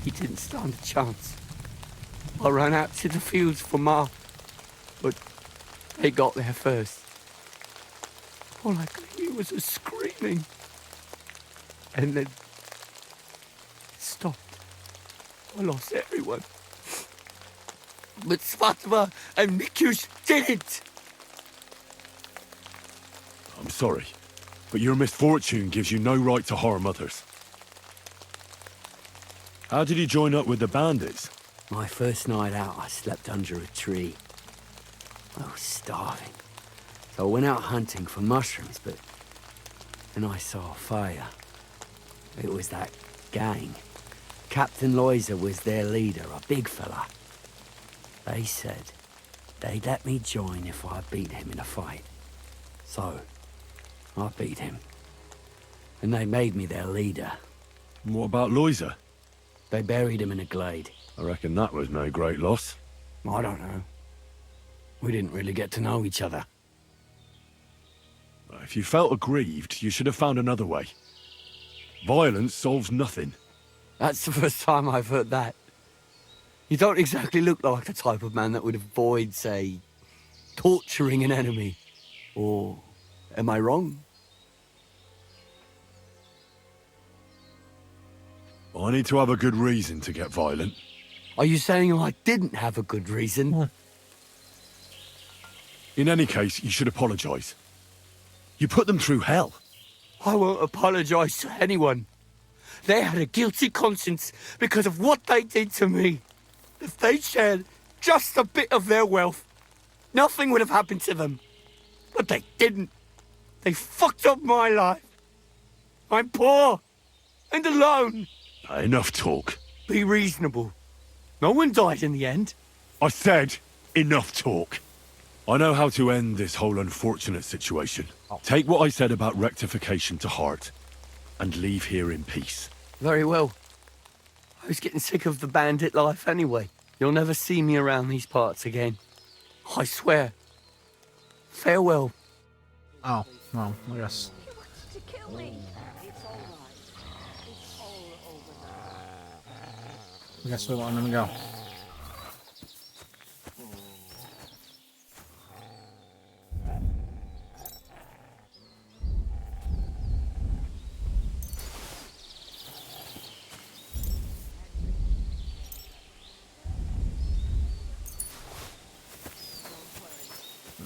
He didn't stand a chance. I ran out to the fields for Ma, but they got there first. All I could hear was a screaming. And then stopped. I lost everyone. But Svatova and Mikush didn't. I'm sorry, but your misfortune gives you no right to harm others. How did you join up with the bandits? My first night out, I slept under a tree. I was starving. So I went out hunting for mushrooms, but then I saw a fire. It was that gang. Captain Loiser was their leader, a big fella. They said they'd let me join if I beat him in a fight. So, I beat him. And they made me their leader. And what about Loiser? They buried him in a glade. I reckon that was no great loss. I don't know. We didn't really get to know each other. If you felt aggrieved, you should have found another way. Violence solves nothing. That's the first time I've heard that. You don't exactly look like the type of man that would avoid, say, torturing an enemy. Or am I wrong? I need to have a good reason to get violent. Are you saying I didn't have a good reason? In any case, you should apologise. You put them through hell. I won't apologise to anyone. They had a guilty conscience because of what they did to me. If they shared just a bit of their wealth, nothing would have happened to them. But they didn't. They fucked up my life. I'm poor and alone. Enough talk. Be reasonable. No one died in the end. I said enough talk. I know how to end this whole unfortunate situation. Take what I said about rectification to heart and leave here in peace. Very well. I was getting sick of the bandit life anyway. You'll never see me around these parts again. I swear. Farewell. Oh, well, I guess. I guess we're letting him go.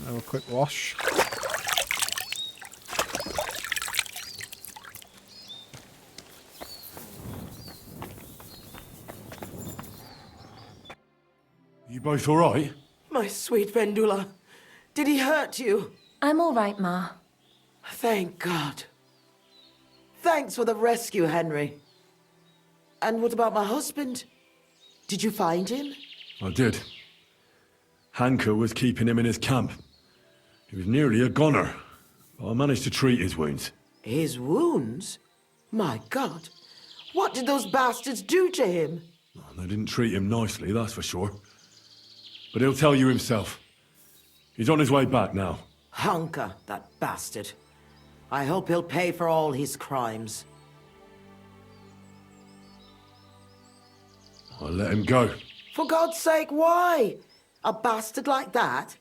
Have a quick wash. You both all right? My sweet Vendula, did he hurt you? I'm all right, Ma. Thank God. Thanks for the rescue, Henry. And what about my husband? Did you find him? I did. Hanker was keeping him in his camp. He was nearly a goner, but I managed to treat his wounds. His wounds? My God. What did those bastards do to him? They didn't treat him nicely, that's for sure. But he'll tell you himself. He's on his way back now. Hanker, that bastard. I hope he'll pay for all his crimes. I'll let him go. For God's sake, why? A bastard like that?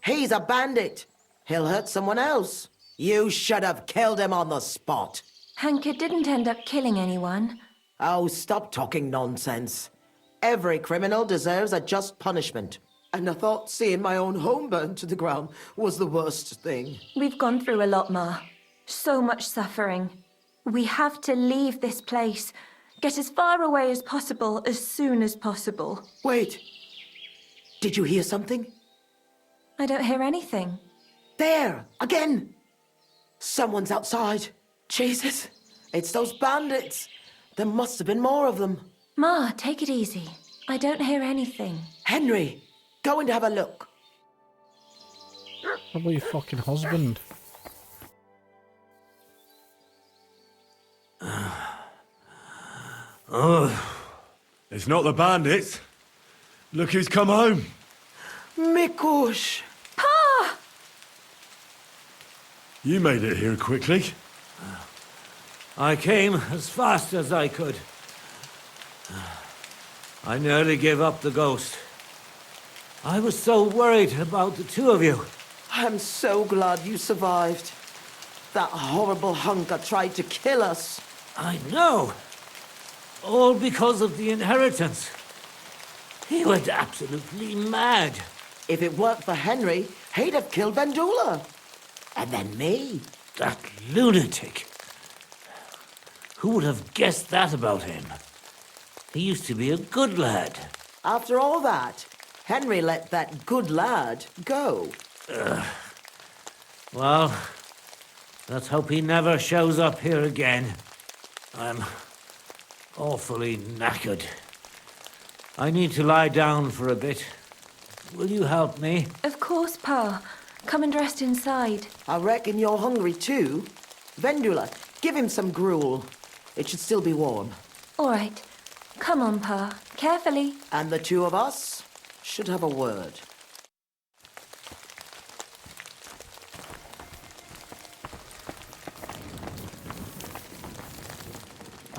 He's a bandit. He'll hurt someone else. You should have killed him on the spot. Hanker didn't end up killing anyone. Oh, stop talking nonsense. Every criminal deserves a just punishment. And I thought seeing my own home burned to the ground was the worst thing. We've gone through a lot, Ma. So much suffering. We have to leave this place. Get as far away as possible, as soon as possible. Wait. Did you hear something? I don't hear anything. There! Again! Someone's outside. Jesus! It's those bandits! There must have been more of them. Ma, take it easy. I don't hear anything. Henry! Go and have a look. Probably your fucking husband. It's not the bandits. Look who's come home. Mikush! Pa! You made it here quickly. I came as fast as I could. I nearly gave up the ghost. I was so worried about the two of you. I'm so glad you survived. That horrible hunker tried to kill us. I know. All because of the inheritance. He went absolutely mad. If it weren't for Henry, he'd have killed Vendula. And then me. That lunatic. Who would have guessed that about him? He used to be a good lad. After all that, Henry let that good lad go. Well, let's hope he never shows up here again. I'm awfully knackered. I need to lie down for a bit. Will you help me? Of course, Pa. Come and rest inside. I reckon you're hungry too. Vendula, give him some gruel. It should still be warm. All right. Come on, Pa. Carefully. And the two of us should have a word.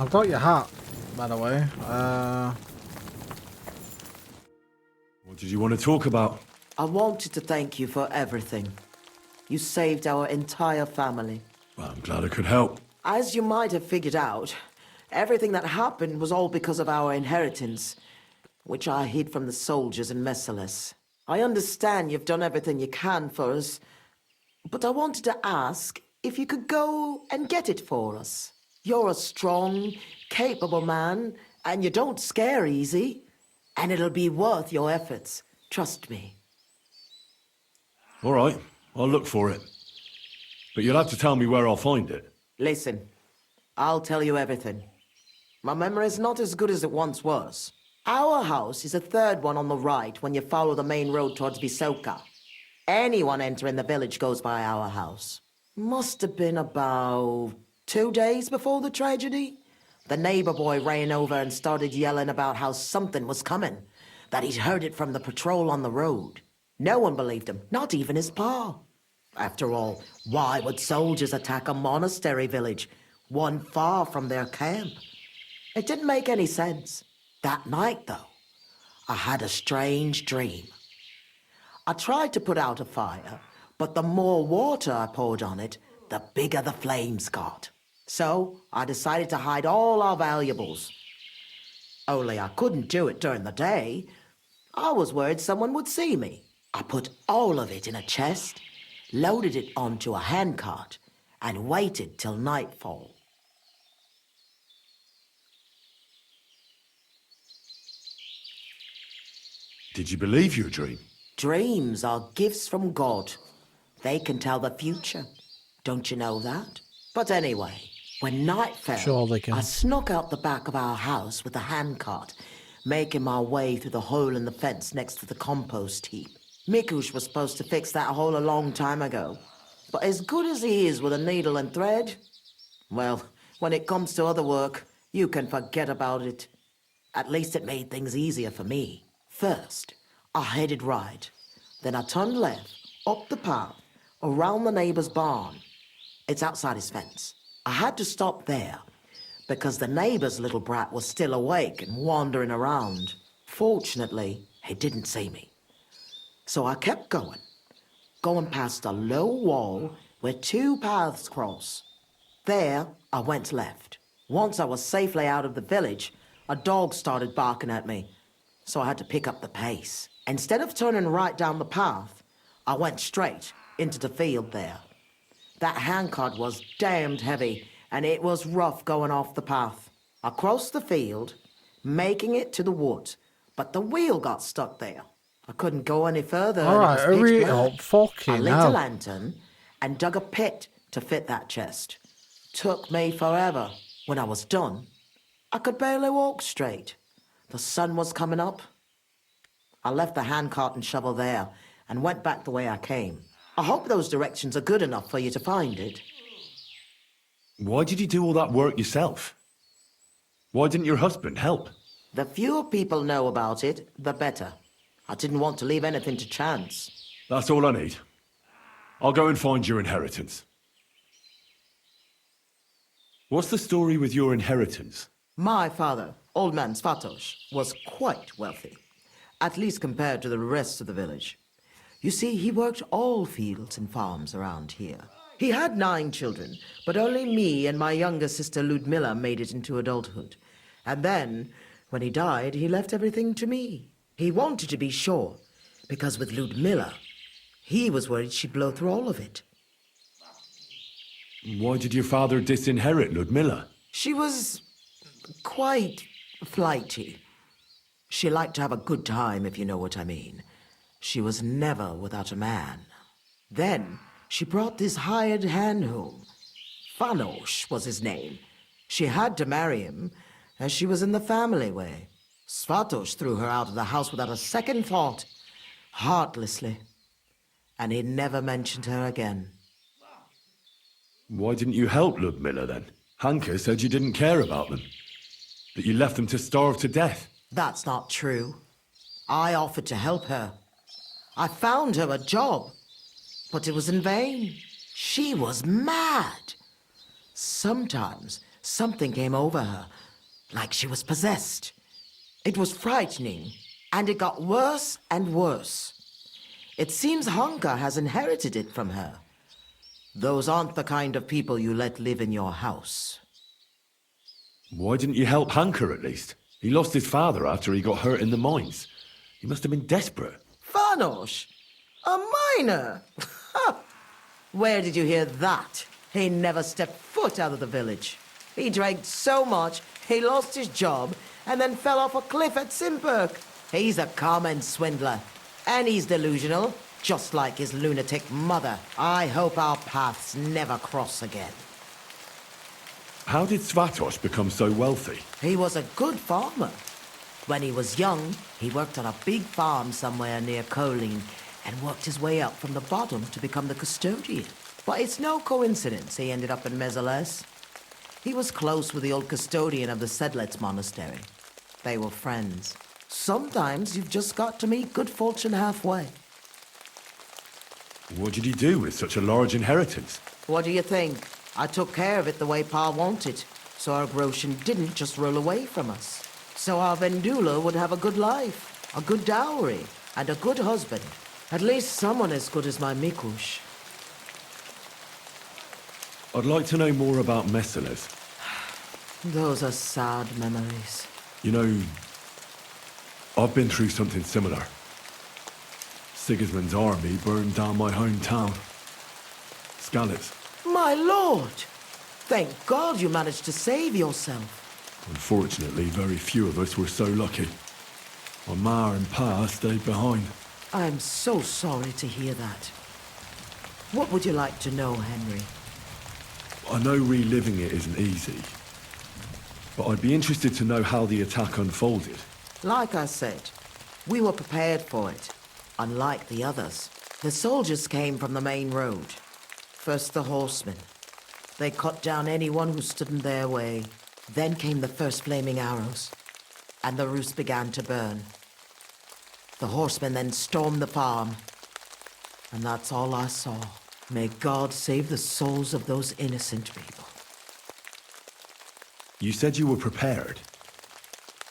I've got your hat, by the way. What did you want to talk about? I wanted to thank you for everything. You saved our entire family. Well, I'm glad I could help. As you might have figured out, everything that happened was all because of our inheritance, which I hid from the soldiers in Messalis. I understand you've done everything you can for us, but I wanted to ask if you could go and get it for us. You're a strong, capable man, and you don't scare easy, and it'll be worth your efforts. Trust me. All right, I'll look for it. But you'll have to tell me where I'll find it. Listen, I'll tell you everything. My memory's not as good as it once was. Our house is the third one on the right when you follow the main road towards Visoka. Anyone entering the village goes by our house. Must have been about 2 days before the tragedy. The neighbor boy ran over and started yelling about how something was coming, that he'd heard it from the patrol on the road. No one believed him, not even his pa. After all, why would soldiers attack a monastery village, one far from their camp? It didn't make any sense. That night, though, I had a strange dream. I tried to put out a fire, but the more water I poured on it, the bigger the flames got. So I decided to hide all our valuables. Only I couldn't do it during the day. I was worried someone would see me. I put all of it in a chest, loaded it onto a handcart, and waited till nightfall. Did you believe your dream? Dreams are gifts from God. They can tell the future. Don't you know that? But anyway, when night fell, Sure they can. I snuck out the back of our house with a handcart, making my way through the hole in the fence next to the compost heap. Mikush was supposed to fix that hole a long time ago. But as good as he is with a needle and thread, well, when it comes to other work, you can forget about it. At least it made things easier for me. First, I headed right. Then I turned left, up the path, around the neighbor's barn. It's outside his fence. I had to stop there, because the neighbor's little brat was still awake and wandering around. Fortunately, he didn't see me. So I kept going past a low wall where 2 paths cross. There, I went left. Once I was safely out of the village, a dog started barking at me, so I had to pick up the pace. Instead of turning right down the path, I went straight into the field there. That handcart was damned heavy, and it was rough going off the path. I crossed the field, making it to the woods, but the wheel got stuck there. I couldn't go any further. Alright, hurry up. Fucking I lit hell. a lantern and dug a pit to fit that chest. Took me forever. When I was done, I could barely walk straight. The sun was coming up. I left the handcart and shovel there and went back the way I came. I hope those directions are good enough for you to find it. Why did you do all that work yourself? Why didn't your husband help? The fewer people know about it, the better. I didn't want to leave anything to chance. That's all I need. I'll go and find your inheritance. What's the story with your inheritance? My father, Old Man Svatos, was quite wealthy, at least compared to the rest of the village. You see, he worked all fields and farms around here. He had 9 children, but only me and my younger sister Ludmilla made it into adulthood. And then, when he died, he left everything to me. He wanted to be sure, because with Ludmilla, he was worried she'd blow through all of it. Why did your father disinherit Ludmilla? She was quite flighty. She liked to have a good time, if you know what I mean. She was never without a man. Then she brought this hired hand home. Fanos was his name. She had to marry him, as she was in the family way. Svatos threw her out of the house without a second thought, heartlessly. And he never mentioned her again. Why didn't you help Ludmilla then? Hanka said you didn't care about them. That you left them to starve to death. That's not true. I offered to help her. I found her a job, but it was in vain. She was mad. Sometimes something came over her, like she was possessed. It was frightening, and it got worse and worse. It seems Hunka has inherited it from her. Those aren't the kind of people you let live in your house. Why didn't you help Hanker at least? He lost his father after he got hurt in the mines. He must have been desperate. Vanosh? A miner? Where did you hear that? He never stepped foot out of the village. He drank so much, he lost his job, and then fell off a cliff at Simperk. He's a common swindler, and he's delusional, just like his lunatic mother. I hope our paths never cross again. How did Svatos become so wealthy? He was a good farmer. When he was young, he worked on a big farm somewhere near Colleen and worked his way up from the bottom to become the custodian. But it's no coincidence he ended up in Mezeles. He was close with the old custodian of the Sedlets monastery. They were friends. Sometimes you've just got to meet good fortune halfway. What did he do with such a large inheritance? What do you think? I took care of it the way Pa wanted, so our Groshen didn't just roll away from us. So our Vendula would have a good life, a good dowry, and a good husband. At least someone as good as my Mikush. I'd like to know more about Meseles. Those are sad memories. You know, I've been through something similar. Sigismund's army burned down my hometown. Skalitz. My lord! Thank God you managed to save yourself. Unfortunately, very few of us were so lucky. My ma and pa stayed behind. I'm so sorry to hear that. What would you like to know, Henry? I know reliving it isn't easy, but I'd be interested to know how the attack unfolded. Like I said, we were prepared for it, unlike the others. The soldiers came from the main road. First the horsemen. They cut down anyone who stood in their way. Then came the first flaming arrows, and the roofs began to burn. The horsemen then stormed the farm, and that's all I saw. May God save the souls of those innocent people. You said you were prepared.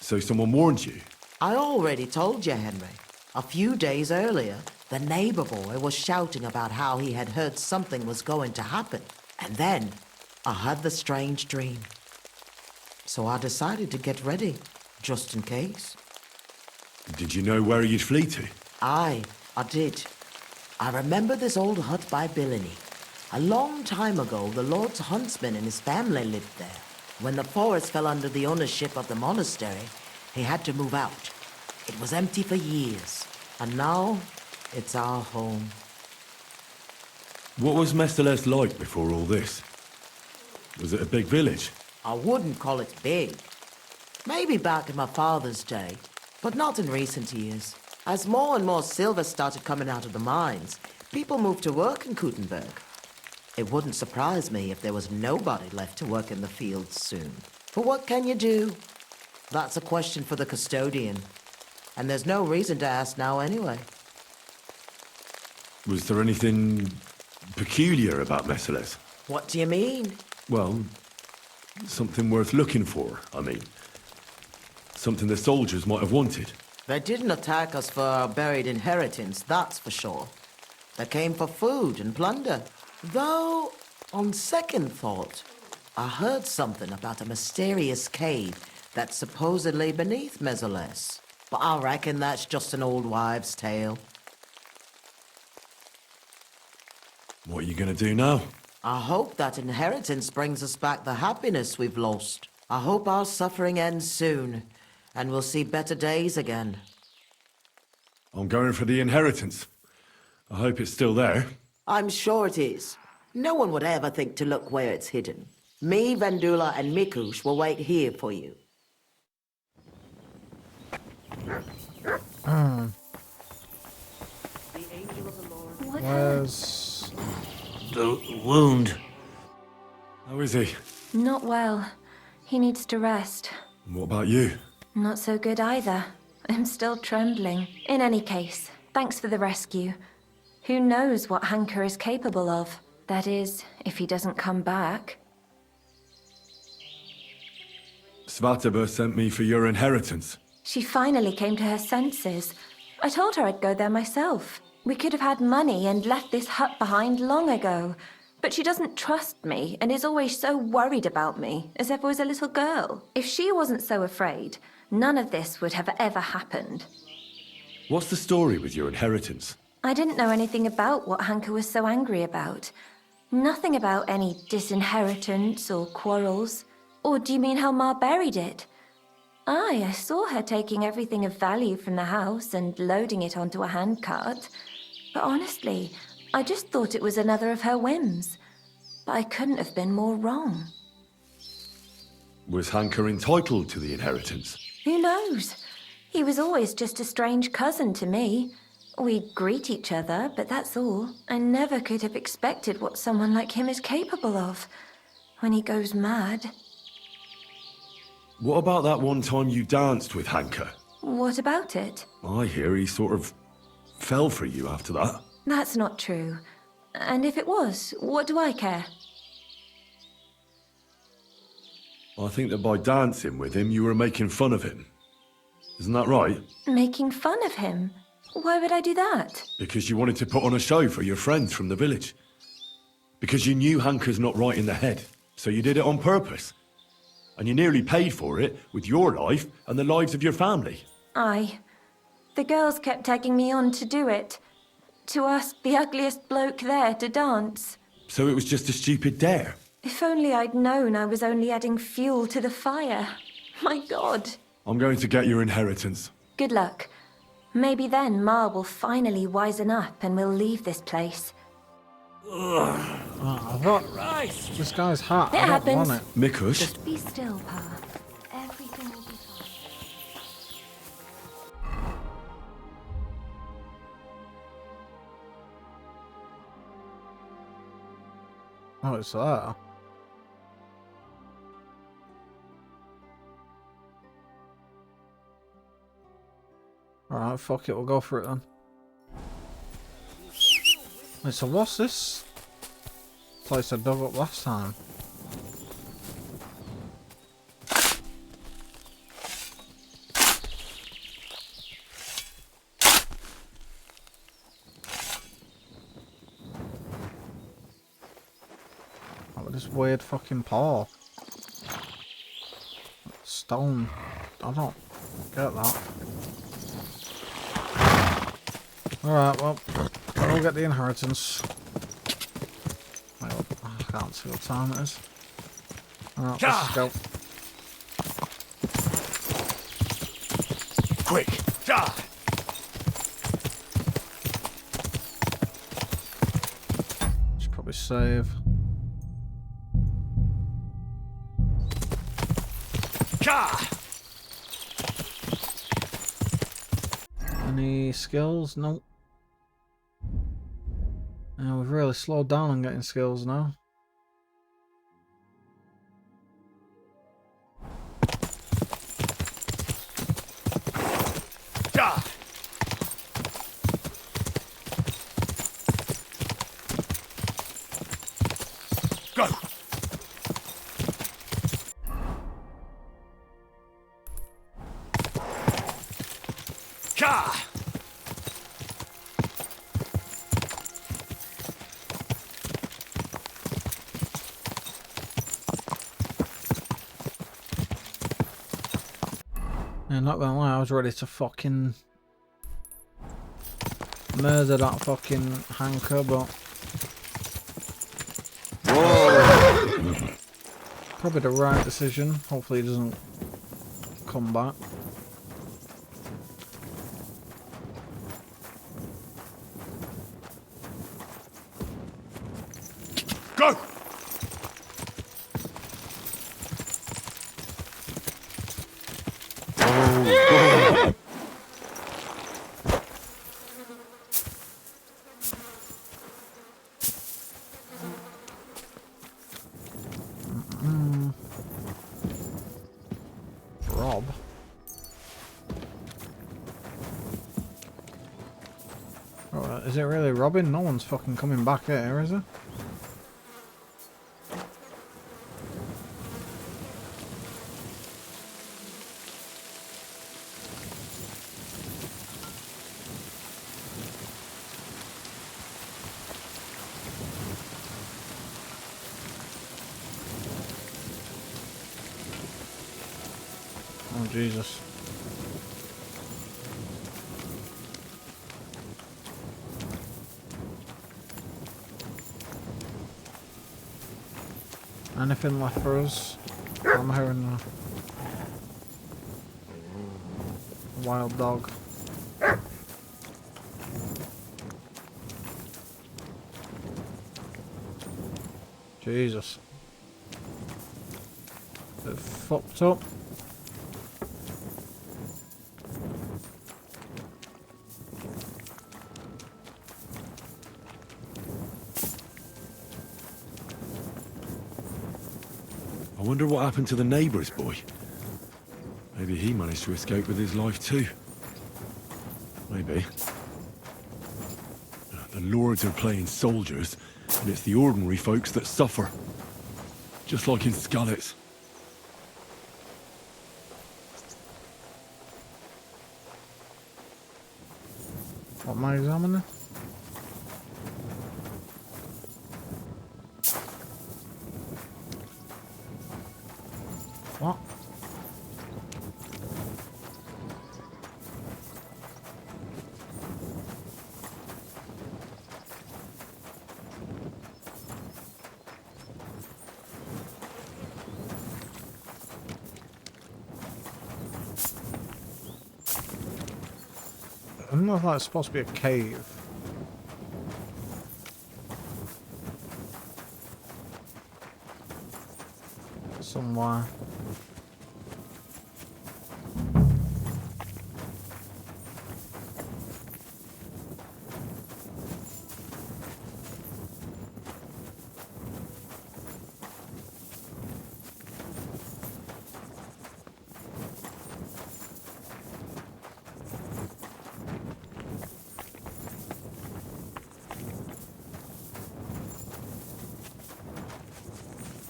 So someone warned you? I already told you, Henry. A few days earlier, the neighbor boy was shouting about how he had heard something was going to happen. And then, I had the strange dream. So I decided to get ready, just in case. Did you know where you'd flee to? I did. I remember this old hut by Billiny. A long time ago, the Lord's huntsman and his family lived there. When the forest fell under the ownership of the monastery, he had to move out. It was empty for years, and now it's our home. What was Meseles like before all this? Was it a big village? I wouldn't call it big. Maybe back in my father's day, but not in recent years. As more and more silver started coming out of the mines, people moved to work in Kutenberg. It wouldn't surprise me if there was nobody left to work in the fields soon. But what can you do? That's a question for the custodian. And there's no reason to ask now anyway. Was there anything peculiar about Meseles? What do you mean? Well, something worth looking for, I mean. Something the soldiers might have wanted. They didn't attack us for our buried inheritance, that's for sure. They came for food and plunder. Though, on second thought, I heard something about a mysterious cave that's supposedly beneath Meseles. But I reckon that's just an old wives' tale. What are you gonna do now? I hope that inheritance brings us back the happiness we've lost. I hope our suffering ends soon, and we'll see better days again. I'm going for the inheritance. I hope it's still there. I'm sure it is. No one would ever think to look where it's hidden. Me, Vendula, and Mikush will wait here for you. Where's the wound? How is he? Not well. He needs to rest. What about you? Not so good either. I'm still trembling. In any case, thanks for the rescue. Who knows what Hanker is capable of? That is, if he doesn't come back. Svataba sent me for your inheritance. She finally came to her senses. I told her I'd go there myself. We could have had money and left this hut behind long ago. But she doesn't trust me and is always so worried about me, as if I was a little girl. If she wasn't so afraid, none of this would have ever happened. What's the story with your inheritance? I didn't know anything about what Hanka was so angry about. Nothing about any disinheritance or quarrels. Or do you mean how Ma buried it? Aye, I saw her taking everything of value from the house and loading it onto a handcart. But honestly, I just thought it was another of her whims. But I couldn't have been more wrong. Was Hanka entitled to the inheritance? Who knows? He was always just a strange cousin to me. We'd greet each other, but that's all. I never could have expected what someone like him is capable of. When he goes mad. What about that one time you danced with Hanka? What about it? I hear he sort of fell for you after that. That's not true. And if it was, what do I care? I think that by dancing with him, you were making fun of him. Isn't that right? Making fun of him? Why would I do that? Because you wanted to put on a show for your friends from the village. Because you knew Hanka's not right in the head, so you did it on purpose. And you nearly paid for it with your life and the lives of your family. Aye. The girls kept tagging me on to do it. To ask the ugliest bloke there to dance. So it was just a stupid dare. If only I'd known I was only adding fuel to the fire. My God. I'm going to get your inheritance. Good luck. Maybe then Ma will finally wisen up and we'll leave this place. Oh, I've got this guy's hat. It I don't happens. want it. Mikush? Just be still, Pa. Everything will be fine. Oh, it's there. Alright, fuck it, we'll go for it then. Wait, so what's this place I dug up last time? Oh, this weird fucking paw. Stone. I don't get that. Alright, well, I'll get the inheritance. Wait, I can't see what time it is. Alright, let's go. Quick! Should probably save. Any skills? Nope. We've really slowed down on getting skills now. Go! Yeah, not gonna lie, I was ready to fucking murder that fucking Hanka, but probably the right decision. Hopefully he doesn't come back. Go! Rob. Oh, is it really Robin? No one's fucking coming back here, is it? Jesus. Anything left for us? I'm hearing a wild dog. Jesus. Bit fucked up. I wonder what happened to the neighbour's boy. Maybe he managed to escape with his life too. Maybe. The lords are playing soldiers, and it's the ordinary folks that suffer. Just like in Skalitz. What am I examining? What? I don't know if that's supposed to be a cave. Somewhere.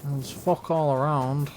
There's fuck all around.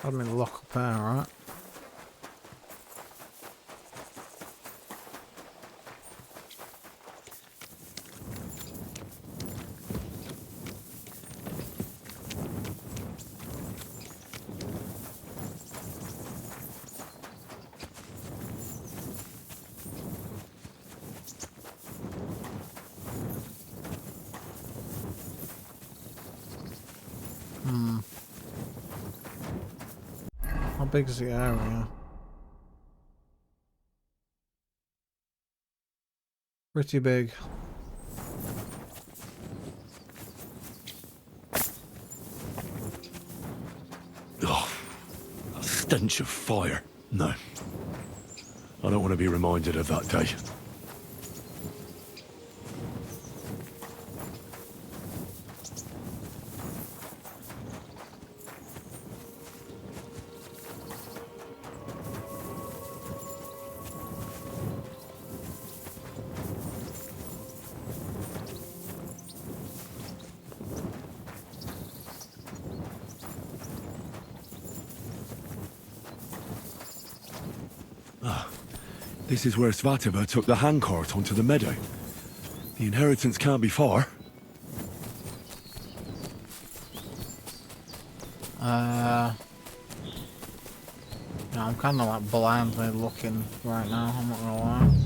Had me lock up there, right? How big is the area? Pretty big. Oh, a stench of fire. No. I don't want to be reminded of that day. This is where Svatova took the handcart onto the meadow. The inheritance can't be far. Yeah, I'm kind of like blindly looking right now, I'm not gonna lie.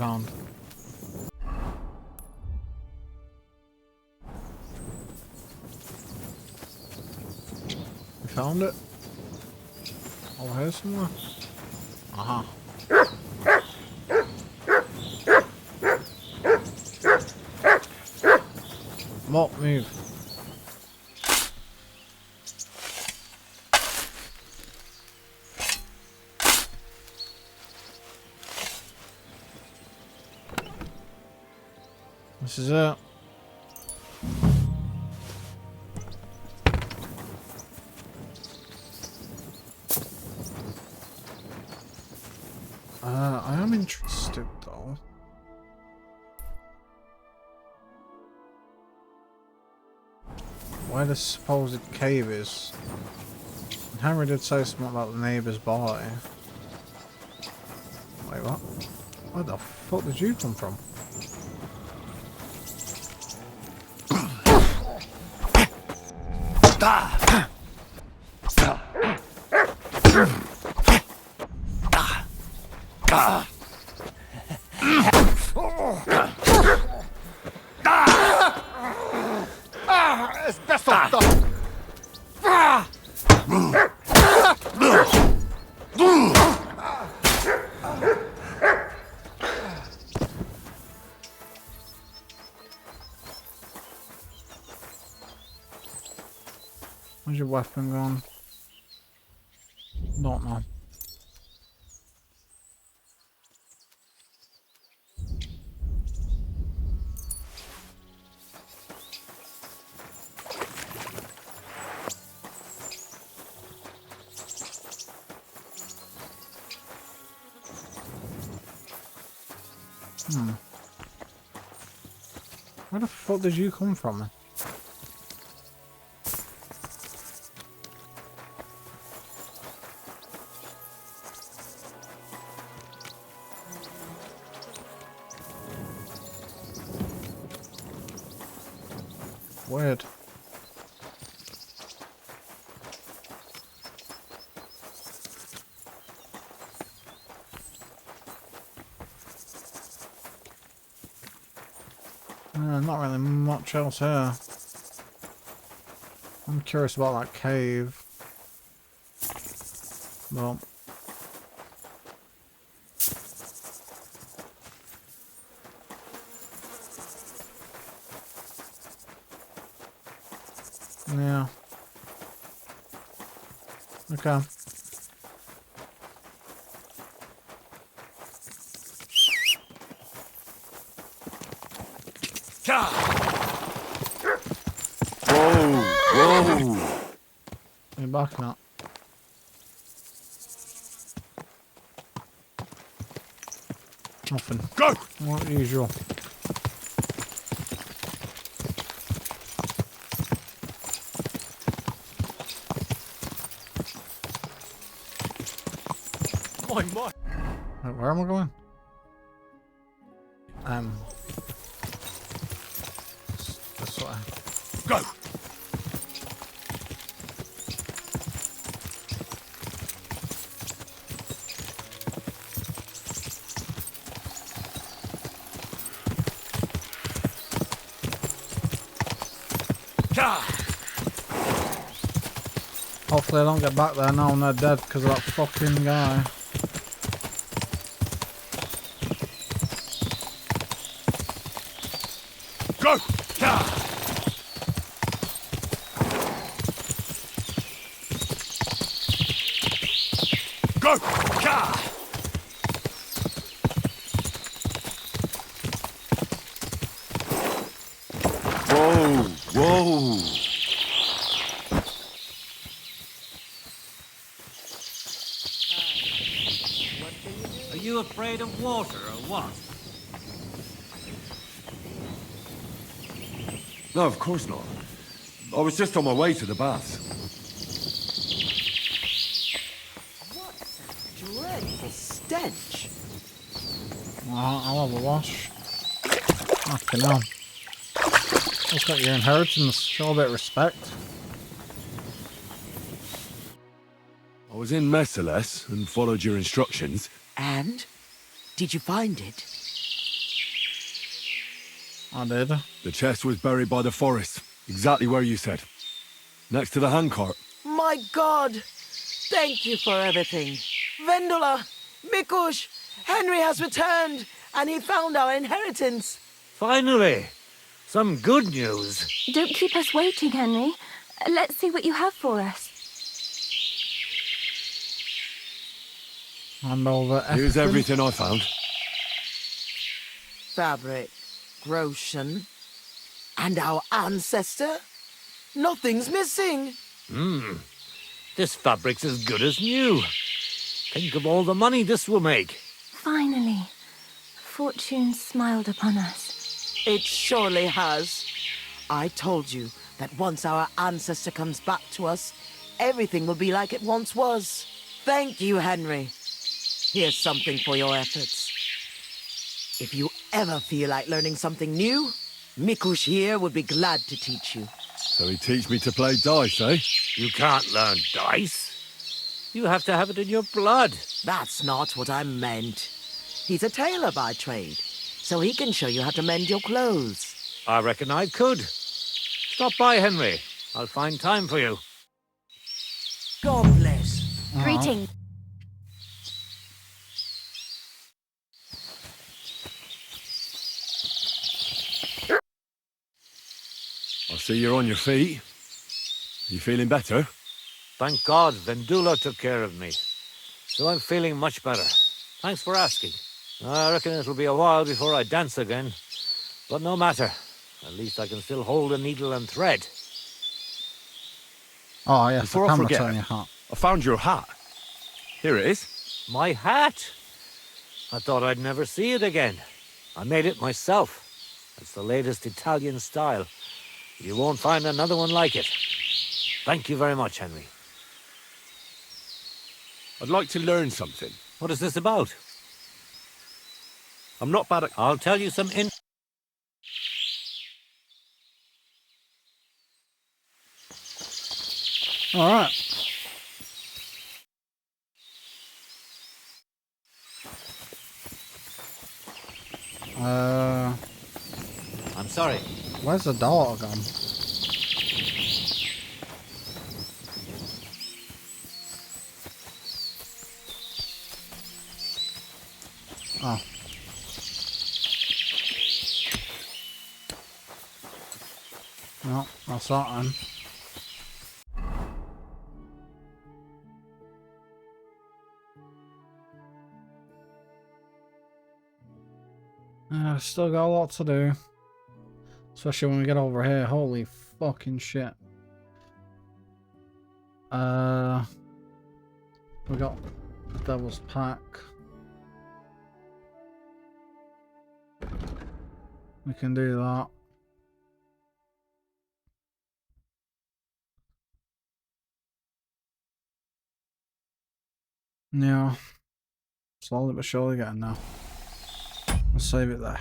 found? We found it? Over here somewhere? Aha. Mop, move. This is it. I am interested though. Where the supposed cave is. Henry did say something about the neighbour's boy. Wait, what? Where the fuck did you come from? Where's your weapon gone? Don't know. Where the fuck did you come from? Weird. Not really much else here. I'm curious about that cave. Well. Yeah. Okay. Whoa! Whoa! You're back now. Nothing. Go! Not usual. My. Wait, where am I going? This way. Go! Hopefully I don't get back there now and they're dead because of that fucking guy. Go! Go! Whoa! Whoa! Are you afraid of water or what? No, of course not. I was just on my way to the baths. What a dreadful stench. Well, I'll have a wash. Fucking hell. It's got your inheritance. Show a bit of respect. I was in Merciless and followed your instructions. And? Did you find it? I did. The chest was buried by the forest, exactly where you said. Next to the handcart. My God! Thank you for everything. Vendula, Mikush, Henry has returned, and he found our inheritance. Finally! Some good news. Don't keep us waiting, Henry. Let's see what you have for us. Hand over Here's everything I found. Fabric, Groshen, and our ancestor? Nothing's missing. This fabric's as good as new. Think of all the money this will make. Finally, fortune smiled upon us. It surely has. I told you that once our ancestor comes back to us, everything will be like it once was. Thank you, Henry. Here's something for your efforts. If you ever feel like learning something new, Mikush here would be glad to teach you. So he teach me to play dice, eh? You can't learn dice. You have to have it in your blood. That's not what I meant. He's a tailor by trade, so he can show you how to mend your clothes. I reckon I could. Stop by, Henry. I'll find time for you. God bless. Greetings. I see you're on your feet. You feeling better? Thank God Vendula took care of me. So I'm feeling much better. Thanks for asking. I reckon it'll be a while before I dance again. But no matter. At least I can still hold a needle and thread. Oh, yes, Before the I camera forget, turn your hat. I found your hat. Here it is. My hat! I thought I'd never see it again. I made it myself. It's the latest Italian style. You won't find another one like it. Thank you very much, Henry. I'd like to learn something. What is this about? I'm not bad at... I'll tell you some Alright. I'm sorry. Where's the daughter gone? Oh. No, that's that then. Still got a lot to do. Especially when we get over here. Holy fucking shit. We got Devil's Pack. We can do that. Yeah. Slowly but surely getting there. I'll save it there.